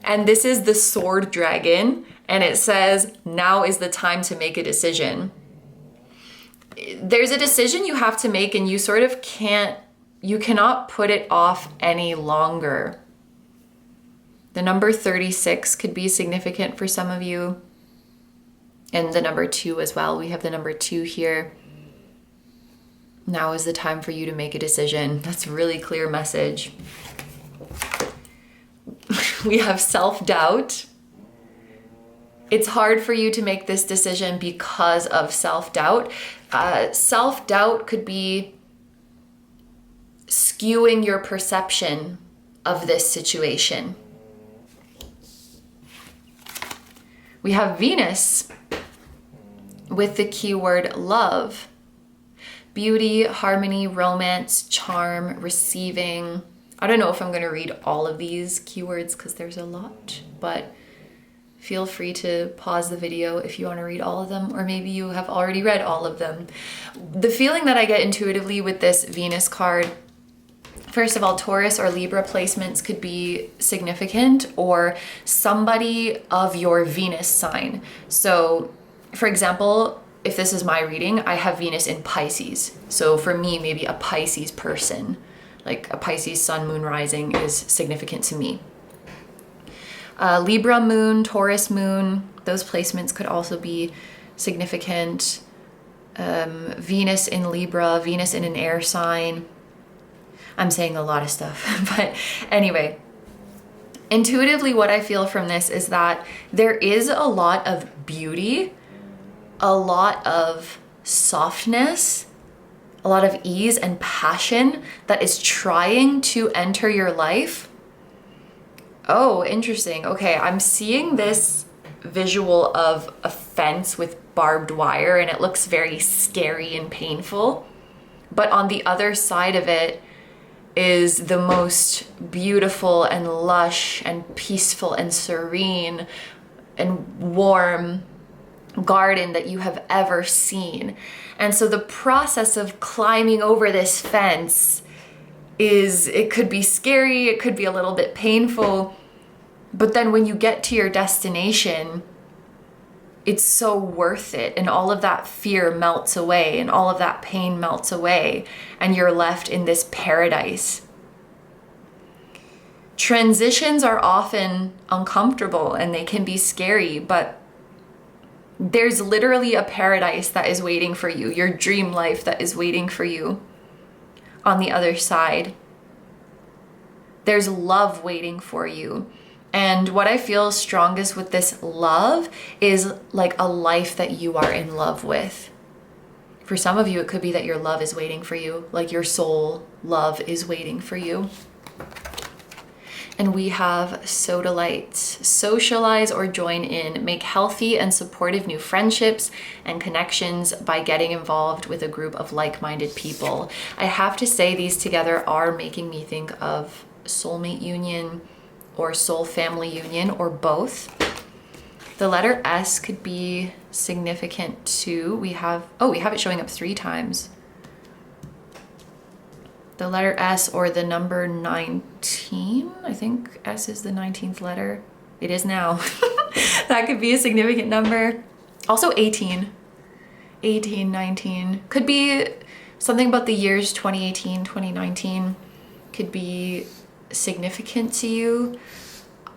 and this is the Sword Dragon, and it says, now is the time to make a decision. There's a decision you have to make, and you sort of cannot put it off any longer. The number 36 could be significant for some of you, and the number 2 as well. We have the number 2 here. Now is the time for you to make a decision. That's a really clear message. We have self-doubt. It's hard for you to make this decision because of self-doubt. Self-doubt could be skewing your perception of this situation. We have Venus with the keyword love. Beauty, harmony, romance, charm, receiving. I don't know if I'm going to read all of these keywords because there's a lot, but feel free to pause the video if you want to read all of them, or maybe you have already read all of them. The feeling that I get intuitively with this Venus card, first of all, Taurus or Libra placements could be significant, or somebody of your Venus sign. So, for example, if this is my reading, I have Venus in Pisces. So for me, maybe a Pisces person, like a Pisces sun, moon, rising is significant to me. Libra moon, Taurus moon, those placements could also be significant. Venus in Libra, Venus in an air sign. I'm saying a lot of stuff, but anyway, intuitively what I feel from this is that there is a lot of beauty, a lot of softness, a lot of ease and passion that is trying to enter your life. Oh, interesting. Okay, I'm seeing this visual of a fence with barbed wire and it looks very scary and painful. But on the other side of it is the most beautiful and lush and peaceful and serene and warm garden that you have ever seen. And so the process of climbing over this fence it could be scary, it could be a little bit painful, but then when you get to your destination, it's so worth it, and all of that fear melts away and all of that pain melts away, and you're left in this paradise. Transitions are often uncomfortable and they can be scary, but there's literally a paradise that is waiting for you, your dream life that is waiting for you on the other side. There's love waiting for you. And what I feel strongest with this love is like a life that you are in love with. For some of you, it could be that your love is waiting for you, like your soul love is waiting for you. And we have sodalites. Socialize or join in. Make healthy and supportive new friendships and connections by getting involved with a group of like-minded people. I have to say these together are making me think of soulmate union or soul family union or both. The letter S could be significant too. We have it showing up 3 times. The letter S or the number 19. I think S is the 19th letter. It is now. That could be a significant number. Also 18. 18, 19. Could be something about the years 2018, 2019. Could be significant to you.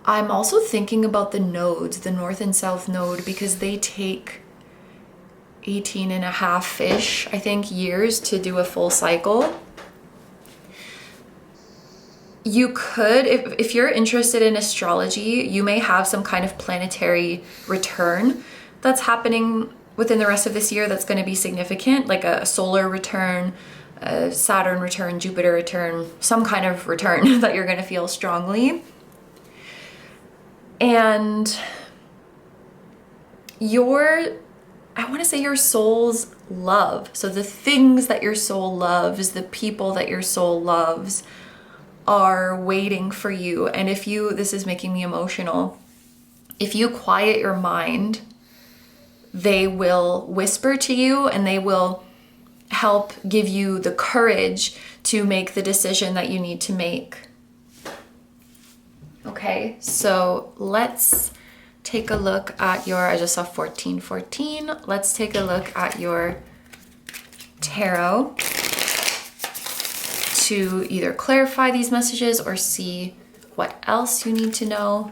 I'm also thinking about the nodes, the north and south node, because they take 18 and a half-ish, I think, years to do a full cycle. You could, if you're interested in astrology, you may have some kind of planetary return that's happening within the rest of this year that's going to be significant, like a solar return, a Saturn return, Jupiter return, some kind of return that you're going to feel strongly. And I want to say your soul's love. So the things that your soul loves, the people that your soul loves are waiting for you. And this is making me emotional, if you quiet your mind, they will whisper to you and they will help give you the courage to make the decision that you need to make. Okay, so let's take a look at I just saw 1414. Let's take a look at your tarot to either clarify these messages or see what else you need to know.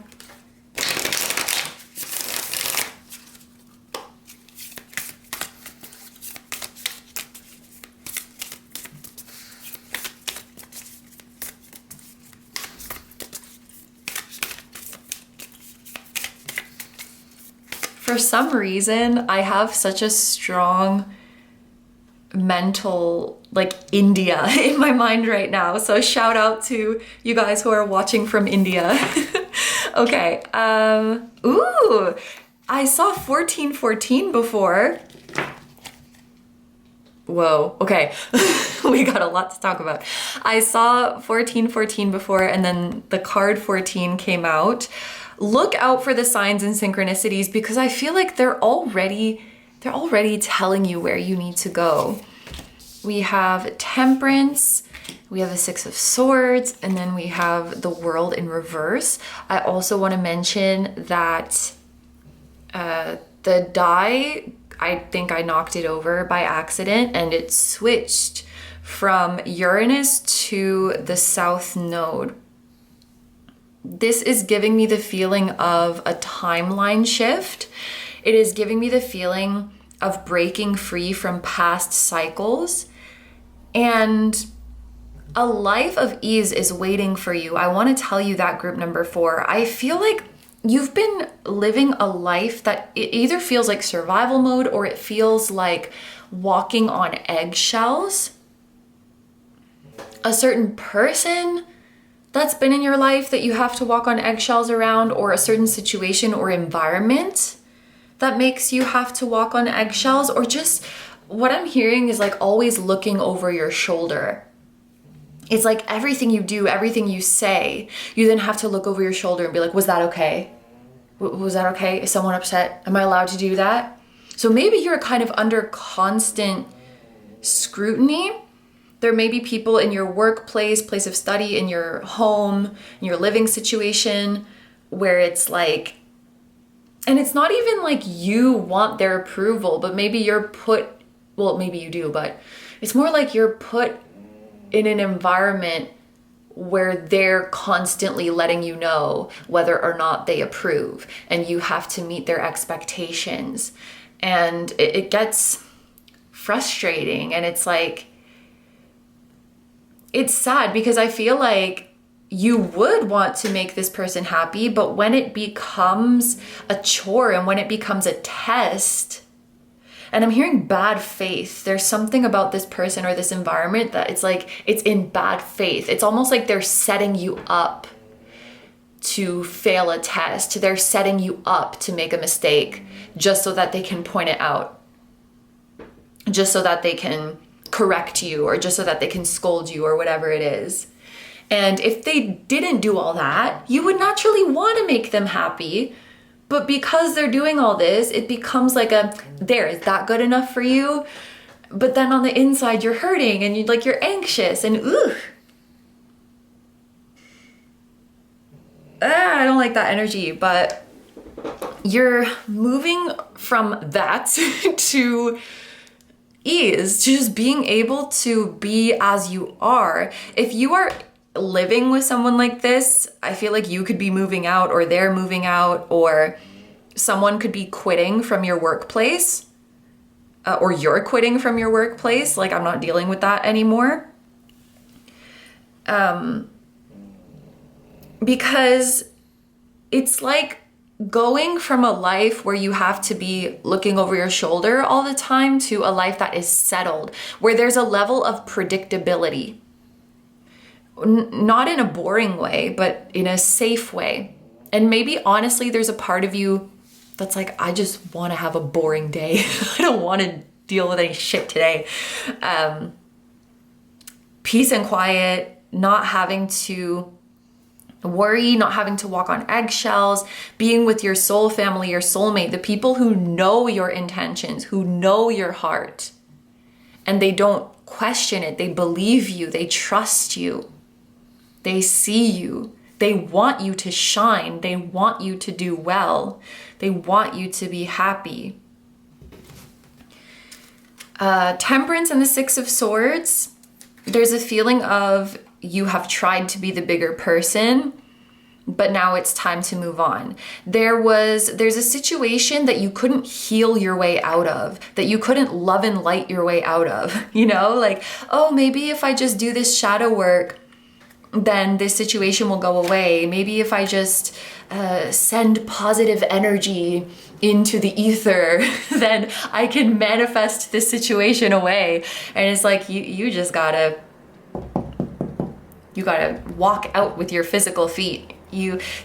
For some reason, I have such a strong mental, like, India in my mind right now. So shout out to you guys who are watching from India. Okay. Ooh, I saw 1414 before. Whoa, okay. We got a lot to talk about. I saw 1414 before, and then the card 14 came out. Look out for the signs and synchronicities, because I feel like they're already telling you where you need to go. We have Temperance, we have the 6 of Swords, and then we have the World in reverse. I also want to mention that the die, I think I knocked it over by accident and it switched from Uranus to the South Node. This is giving me the feeling of a timeline shift. It is giving me the feeling of breaking free from past cycles, and a life of ease is waiting for you. I want to tell you that, group number 4. I feel like you've been living a life that it either feels like survival mode or it feels like walking on eggshells. A certain person that's been in your life that you have to walk on eggshells around, or a certain situation or environment that makes you have to walk on eggshells? Or just what I'm hearing is like always looking over your shoulder. It's like everything you do, everything you say, you then have to look over your shoulder and be like, was that okay? Was that okay? Is someone upset? Am I allowed to do that? So maybe you're kind of under constant scrutiny. There may be people in your workplace, place of study, in your home, in your living situation, where it's like, and it's not even like you want their approval, but maybe you're put, well, maybe you do, but it's more like you're put in an environment where they're constantly letting you know whether or not they approve, and you have to meet their expectations. And it gets frustrating, and it's like, it's sad because I feel like you would want to make this person happy, but when it becomes a chore and when it becomes a test, and I'm hearing bad faith, there's something about this person or this environment that it's like, it's in bad faith. It's almost like they're setting you up to fail a test. They're setting you up to make a mistake just so that they can point it out, just so that they can correct you, or just so that they can scold you, or whatever it is. And if they didn't do all that, you would naturally want to make them happy. But because they're doing all this, it becomes like a, there, is that good enough for you? But then on the inside, you're hurting and you're anxious and I don't like that energy. But you're moving from that to ease, to just being able to be as you are. If you are living with someone like this, I feel like you could be moving out, or they're moving out, or someone could be quitting from your workplace, or you're quitting from your workplace. Like, I'm not dealing with that anymore. Because it's like going from a life where you have to be looking over your shoulder all the time to a life that is settled, where there's a level of predictability. Not in a boring way, but in a safe way. And maybe honestly, there's a part of you that's like, I just want to have a boring day. I don't want to deal with any shit today. Peace and quiet, not having to worry, not having to walk on eggshells, being with your soul family, your soulmate, the people who know your intentions, who know your heart, and they don't question it. They believe you. They trust you. They see you. They want you to shine. They want you to do well. They want you to be happy. Temperance and the Six of Swords, there's a feeling of you have tried to be the bigger person, but now it's time to move on. There's a situation that you couldn't heal your way out of, that you couldn't love and light your way out of, like, oh, maybe if I just do this shadow work, then this situation will go away. Maybe if I just send positive energy into the ether, then I can manifest this situation away. And it's like, you just gotta walk out with your physical feet.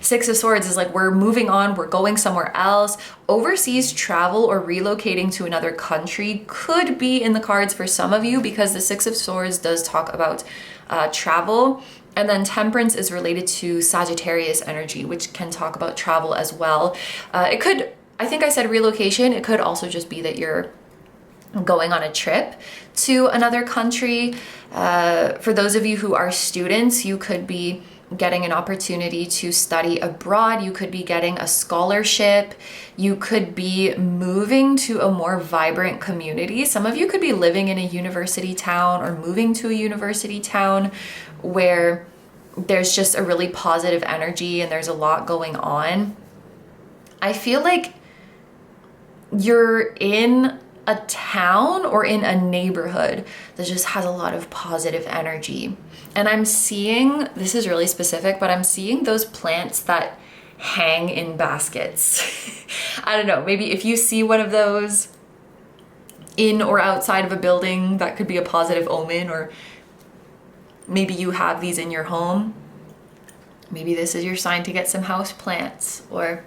Six of Swords is like, we're moving on, we're going somewhere else. Overseas travel or relocating to another country could be in the cards for some of you, because the Six of Swords does talk about travel. And then Temperance is related to Sagittarius energy, which can talk about travel as well. It could, I think I said relocation, it could also just be that you're going on a trip to another country. For those of you who are students, you could be getting an opportunity to study abroad. You could be getting a scholarship. You could be moving to a more vibrant community. Some of you could be living in a university town or moving to a university town where there's just a really positive energy and there's a lot going on. I feel like you're in a town or in a neighborhood that just has a lot of positive energy. And I'm seeing, this is really specific, but I'm seeing those plants that hang in baskets. I don't know, maybe if you see one of those in or outside of a building, that could be a positive omen, or maybe you have these in your home. Maybe this is your sign to get some house plants, or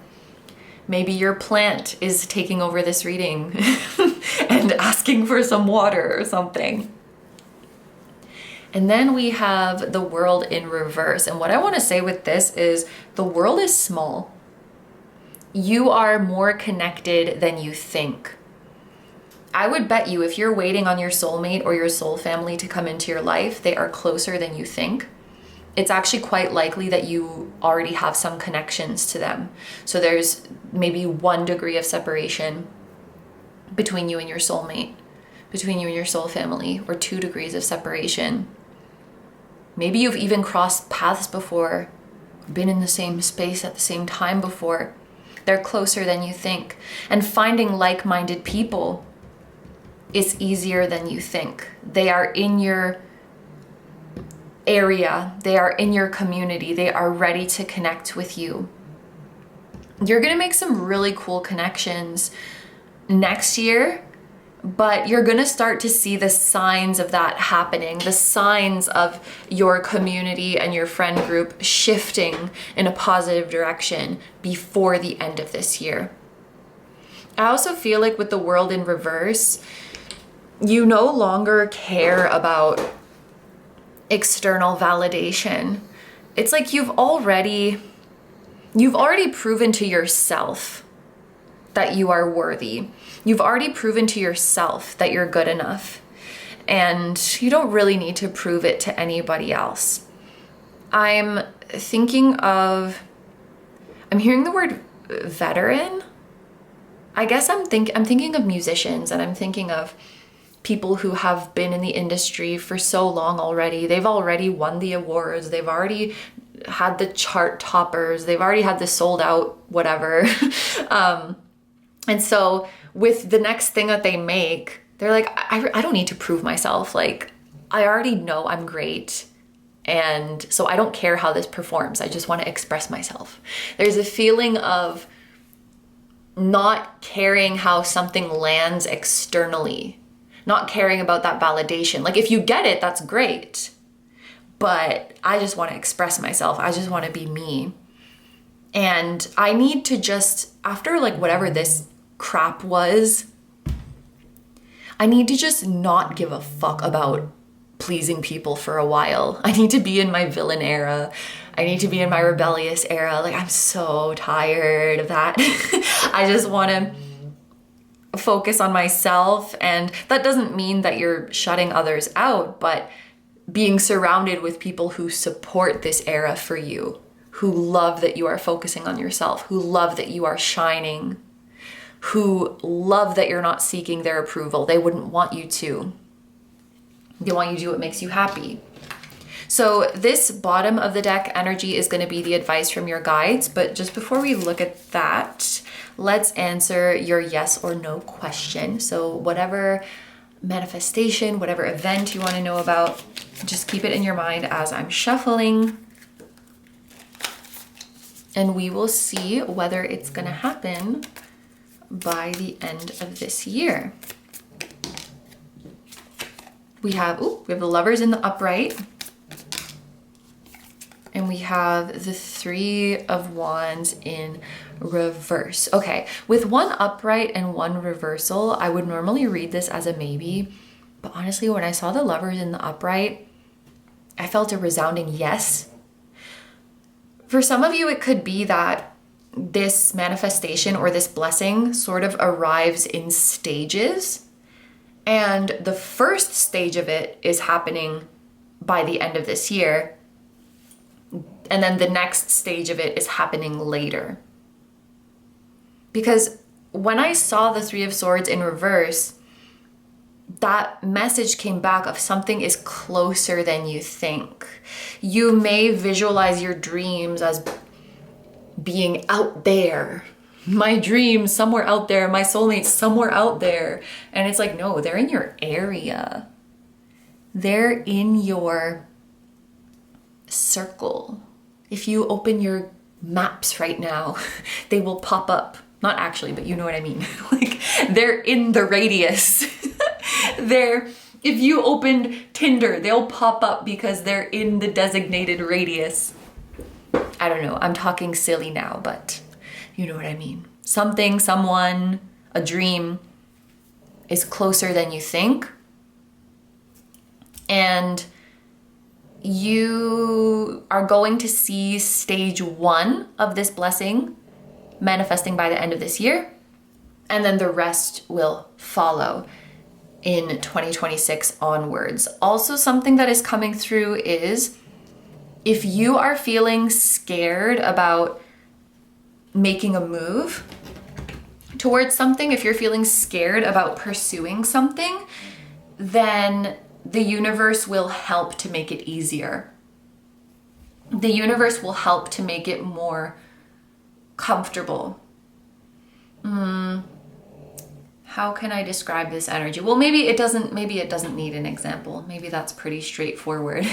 Maybe your plant is taking over this reading and asking for some water or something. And then we have the world in reverse. And what I want to say with this is the world is small. You are more connected than you think. I would bet you if you're waiting on your soulmate or your soul family to come into your life, they are closer than you think. It's actually quite likely that you already have some connections to them. So there's maybe 1 degree of separation between you and your soulmate, between you and your soul family, or 2 degrees of separation. Maybe you've even crossed paths before, been in the same space at the same time before. They're closer than you think. And finding like-minded people is easier than you think. They are in your area. They are in your community. They are ready to connect with you. You're going to make some really cool connections next year, but you're going to start to see the signs of that happening, the signs of your community and your friend group shifting in a positive direction before the end of this year. I also feel like with the world in reverse, you no longer care about external validation. It's like you've already proven to yourself that you are worthy. You've already proven to yourself that you're good enough, and you don't really need to prove it to anybody else. I'm hearing the word veteran. I guess I'm thinking of musicians, and I'm thinking of people who have been in the industry for so long already. They've already won the awards. They've already had the chart toppers. They've already had the sold out whatever. And so with the next thing that they make, they're like, I don't need to prove myself. Like, I already know I'm great. And so I don't care how this performs. I just want to express myself. There's a feeling of not caring how something lands externally, not caring about that validation. Like, if you get it, that's great. But I just want to express myself. I just want to be me. And I need to just, after like whatever this crap was, I need to just not give a fuck about pleasing people for a while. I need to be in my villain era. I need to be in my rebellious era. Like, I'm so tired of that. I just want to focus on myself. And that doesn't mean that you're shutting others out, but being surrounded with people who support this era for you, who love that you are focusing on yourself, who love that you are shining, who love that you're not seeking their approval. They wouldn't want you to. They want you to do what makes you happy. So this bottom of the deck energy is going to be the advice from your guides. But just before we look at that, let's answer your yes or no question. So whatever manifestation, whatever event you want to know about, just keep it in your mind as I'm shuffling. And we will see whether it's going to happen by the end of this year. We have the Lovers in the upright. And we have the 3 of Wands in reverse. Okay, with 1 upright and 1 reversal, I would normally read this as a maybe. But honestly, when I saw the Lovers in the upright, I felt a resounding yes. For some of you, it could be that this manifestation or this blessing sort of arrives in stages. And the first stage of it is happening by the end of this year. And then the next stage of it is happening later. Because when I saw the 3 of Swords in reverse, that message came back of something is closer than you think. You may visualize your dreams as being out there. My dreams somewhere out there, my soulmates somewhere out there. And it's like, no, they're in your area. They're in your circle. If you open your maps right now, they will pop up. Not actually, but you know what I mean. Like, they're in the radius. If you opened Tinder, they'll pop up because they're in the designated radius. I don't know, I'm talking silly now, but you know what I mean. something, someone, a dream is closer than you think. And you are going to see stage 1 of this blessing manifesting by the end of this year. And then the rest will follow in 2026 onwards. Also, something that is coming through is if you are feeling scared about making a move towards something, if you're feeling scared about pursuing something, then the universe will help to make it easier. The universe will help to make it more comfortable. How can I describe this energy? Well, maybe it doesn't need an example. Maybe that's pretty straightforward.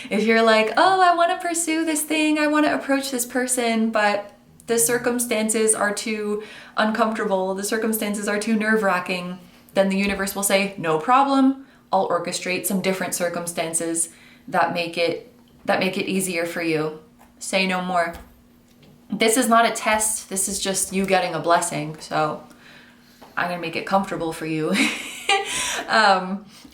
If you're like, oh, I want to pursue this thing, I want to approach this person, but the circumstances are too uncomfortable, the circumstances are too nerve-wracking, then the universe will say, no problem, I'll orchestrate some different circumstances that make it easier for you. Say no more. This is not a test, this is just you getting a blessing, so I'm gonna make it comfortable for you.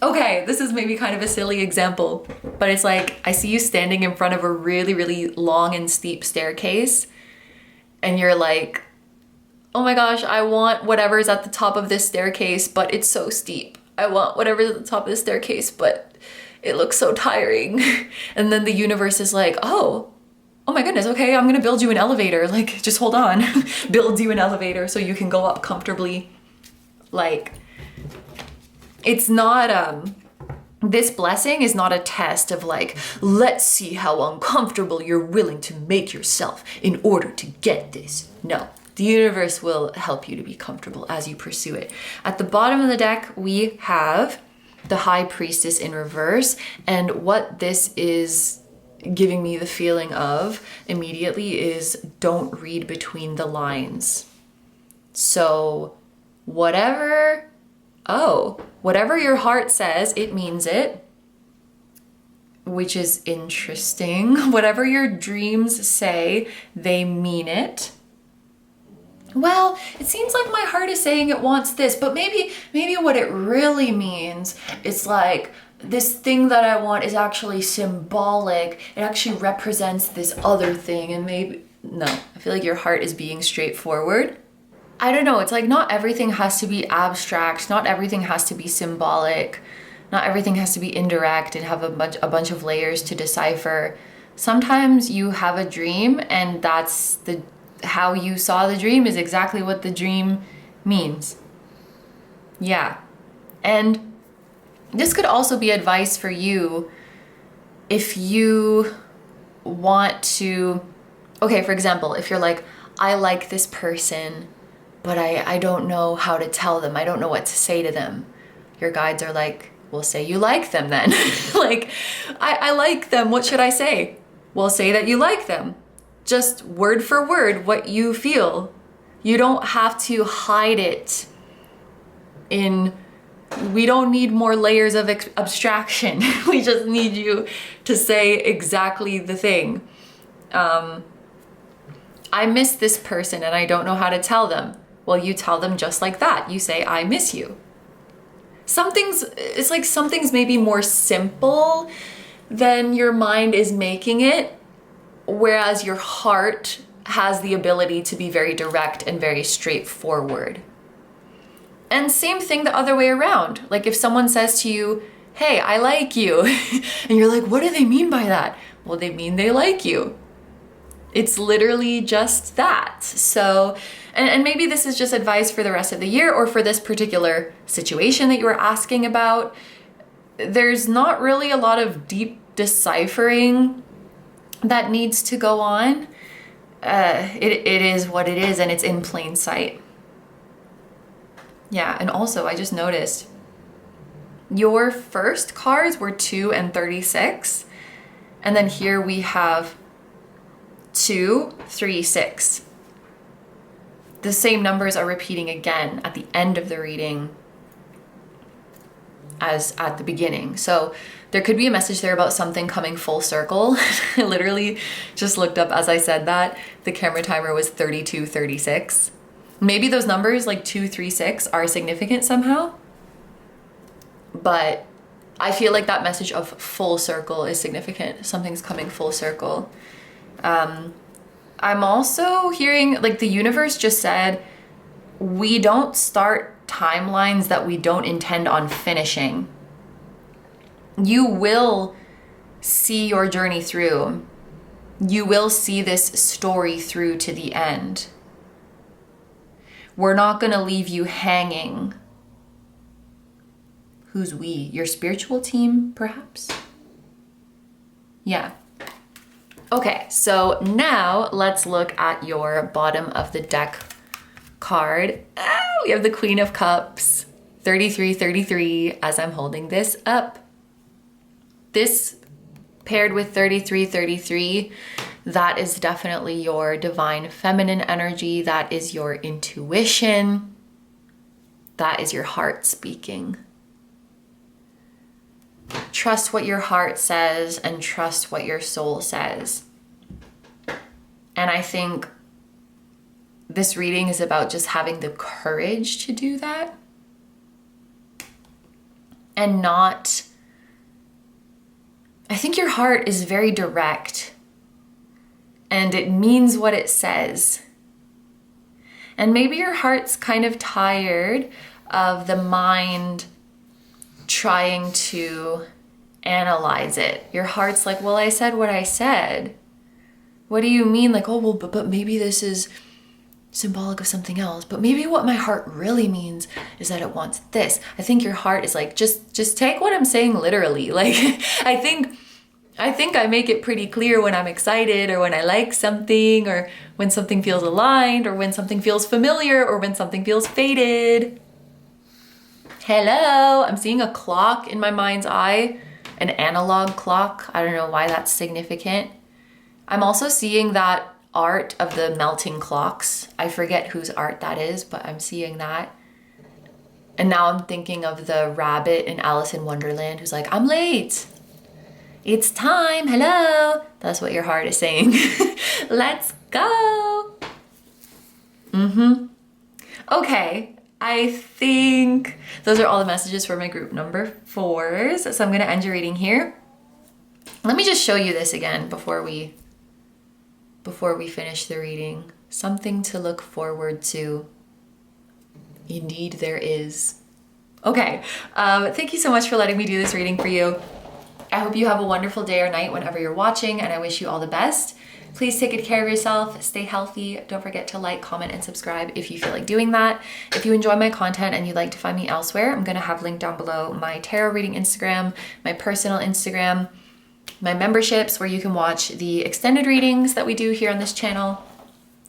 Okay, this is maybe kind of a silly example, but it's like, I see you standing in front of a really, really long and steep staircase, and you're like, oh my gosh, I want whatever's at the top of this staircase, but it's so steep. I want whatever's at the top of this staircase, but it looks so tiring. And then the universe is like, oh my goodness, okay, I'm gonna build you an elevator. Like, just hold on. Build you an elevator so you can go up comfortably. Like, it's not, this blessing is not a test of like, let's see how uncomfortable you're willing to make yourself in order to get this. No, the universe will help you to be comfortable as you pursue it. At the bottom of the deck, we have the High Priestess in reverse. And what this is giving me the feeling of immediately is don't read between the lines. So whatever your heart says, it means it, which is interesting. Whatever your dreams say, they mean it. Well, it seems like my heart is saying it wants this, but maybe what it really means is like, this thing that I want is actually symbolic. It actually represents this other thing, and maybe, no, I feel like your heart is being straightforward. I don't know, it's like not everything has to be abstract, not everything has to be symbolic, not everything has to be indirect and have a bunch of layers to decipher. Sometimes you have a dream and that's how you saw the dream is exactly what the dream means. Yeah. And this could also be advice for you if you want to, okay, for example, if you're like, I like this person, but I don't know how to tell them. I don't know what to say to them. Your guides are like, well, say you like them then. Like, I like them. What should I say? Well, say that you like them. Just word for word what you feel. You don't have to hide it we don't need more layers of abstraction. We just need you to say exactly the thing. I miss this person and I don't know how to tell them. Well, you tell them just like that. You say, I miss you. It's like something's maybe more simple than your mind is making it, whereas your heart has the ability to be very direct and very straightforward. And same thing the other way around. Like if someone says to you, hey, I like you, and you're like, what do they mean by that? Well, they mean they like you. It's literally just that. So, and maybe this is just advice for the rest of the year or for this particular situation that you were asking about. There's not really a lot of deep deciphering that needs to go on. It is what it is and it's in plain sight. Yeah, and also I just noticed your first cards were 2 and 36. And then here we have 2, 3, 6. The same numbers are repeating again at the end of the reading as at the beginning. So there could be a message there about something coming full circle. I literally just looked up as I said that. The camera timer was 32:36. Maybe those numbers like 2, 3, 6 are significant somehow, but I feel like that message of full circle is significant. Something's coming full circle. I'm also hearing like the universe just said, we don't start timelines that we don't intend on finishing. You will see your journey through. You will see this story through to the end. We're not going to leave you hanging. Who's we? Your spiritual team, perhaps? Yeah. Okay, so now let's look at your bottom of the deck card. We have the Queen of Cups, 3333, as I'm holding this up. This paired with 3333, that is definitely your divine feminine energy. That is your intuition. That is your heart speaking. Trust what your heart says and trust what your soul says. And I think this reading is about just having the courage to do that and not... I think your heart is very direct and it means what it says. And maybe your heart's kind of tired of the mind trying to analyze it. Your heart's like, well, I said what I said. What do you mean? Like, oh, well, but maybe this is symbolic of something else. But maybe what my heart really means is that it wants this. I think your heart is like, just take what I'm saying literally. Like, I think I make it pretty clear when I'm excited or when I like something or when something feels aligned or when something feels familiar or when something feels faded. Hello, I'm seeing a clock in my mind's eye, an analog clock. I don't know why that's significant. I'm also seeing that art of the melting clocks. I forget whose art that is, but I'm seeing that. And now I'm thinking of the rabbit in Alice in Wonderland who's like, I'm late. It's time, hello. That's what your heart is saying. Let's go. Okay, I think those are all the messages for my group number 4s. So I'm gonna end your reading here. Let me just show you this again before we finish the reading. Something to look forward to. Indeed there is. Okay, thank you so much for letting me do this reading for you. I hope you have a wonderful day or night whenever you're watching, and I wish you all the best. Please take good care of yourself, stay healthy. Don't forget to like, comment, and subscribe if you feel like doing that. If you enjoy my content and you'd like to find me elsewhere, I'm gonna have linked down below my tarot reading Instagram, my personal Instagram, my memberships where you can watch the extended readings that we do here on this channel.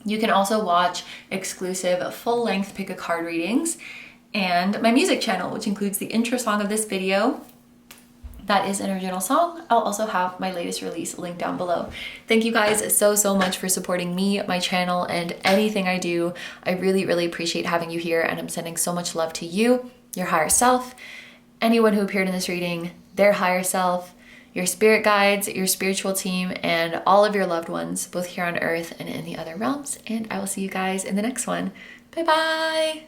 You can also watch exclusive full-length pick a card readings and my music channel, which includes the intro song of this video. That is an original song. I'll also have my latest release linked down below. Thank you guys so much for supporting me, my channel, and anything I do. I really appreciate having you here, and I'm sending so much love to you, your higher self, anyone who appeared in this reading, their higher self, your spirit guides, your spiritual team, and all of your loved ones, both here on earth and in the other realms. And I will see you guys in the next one. Bye bye.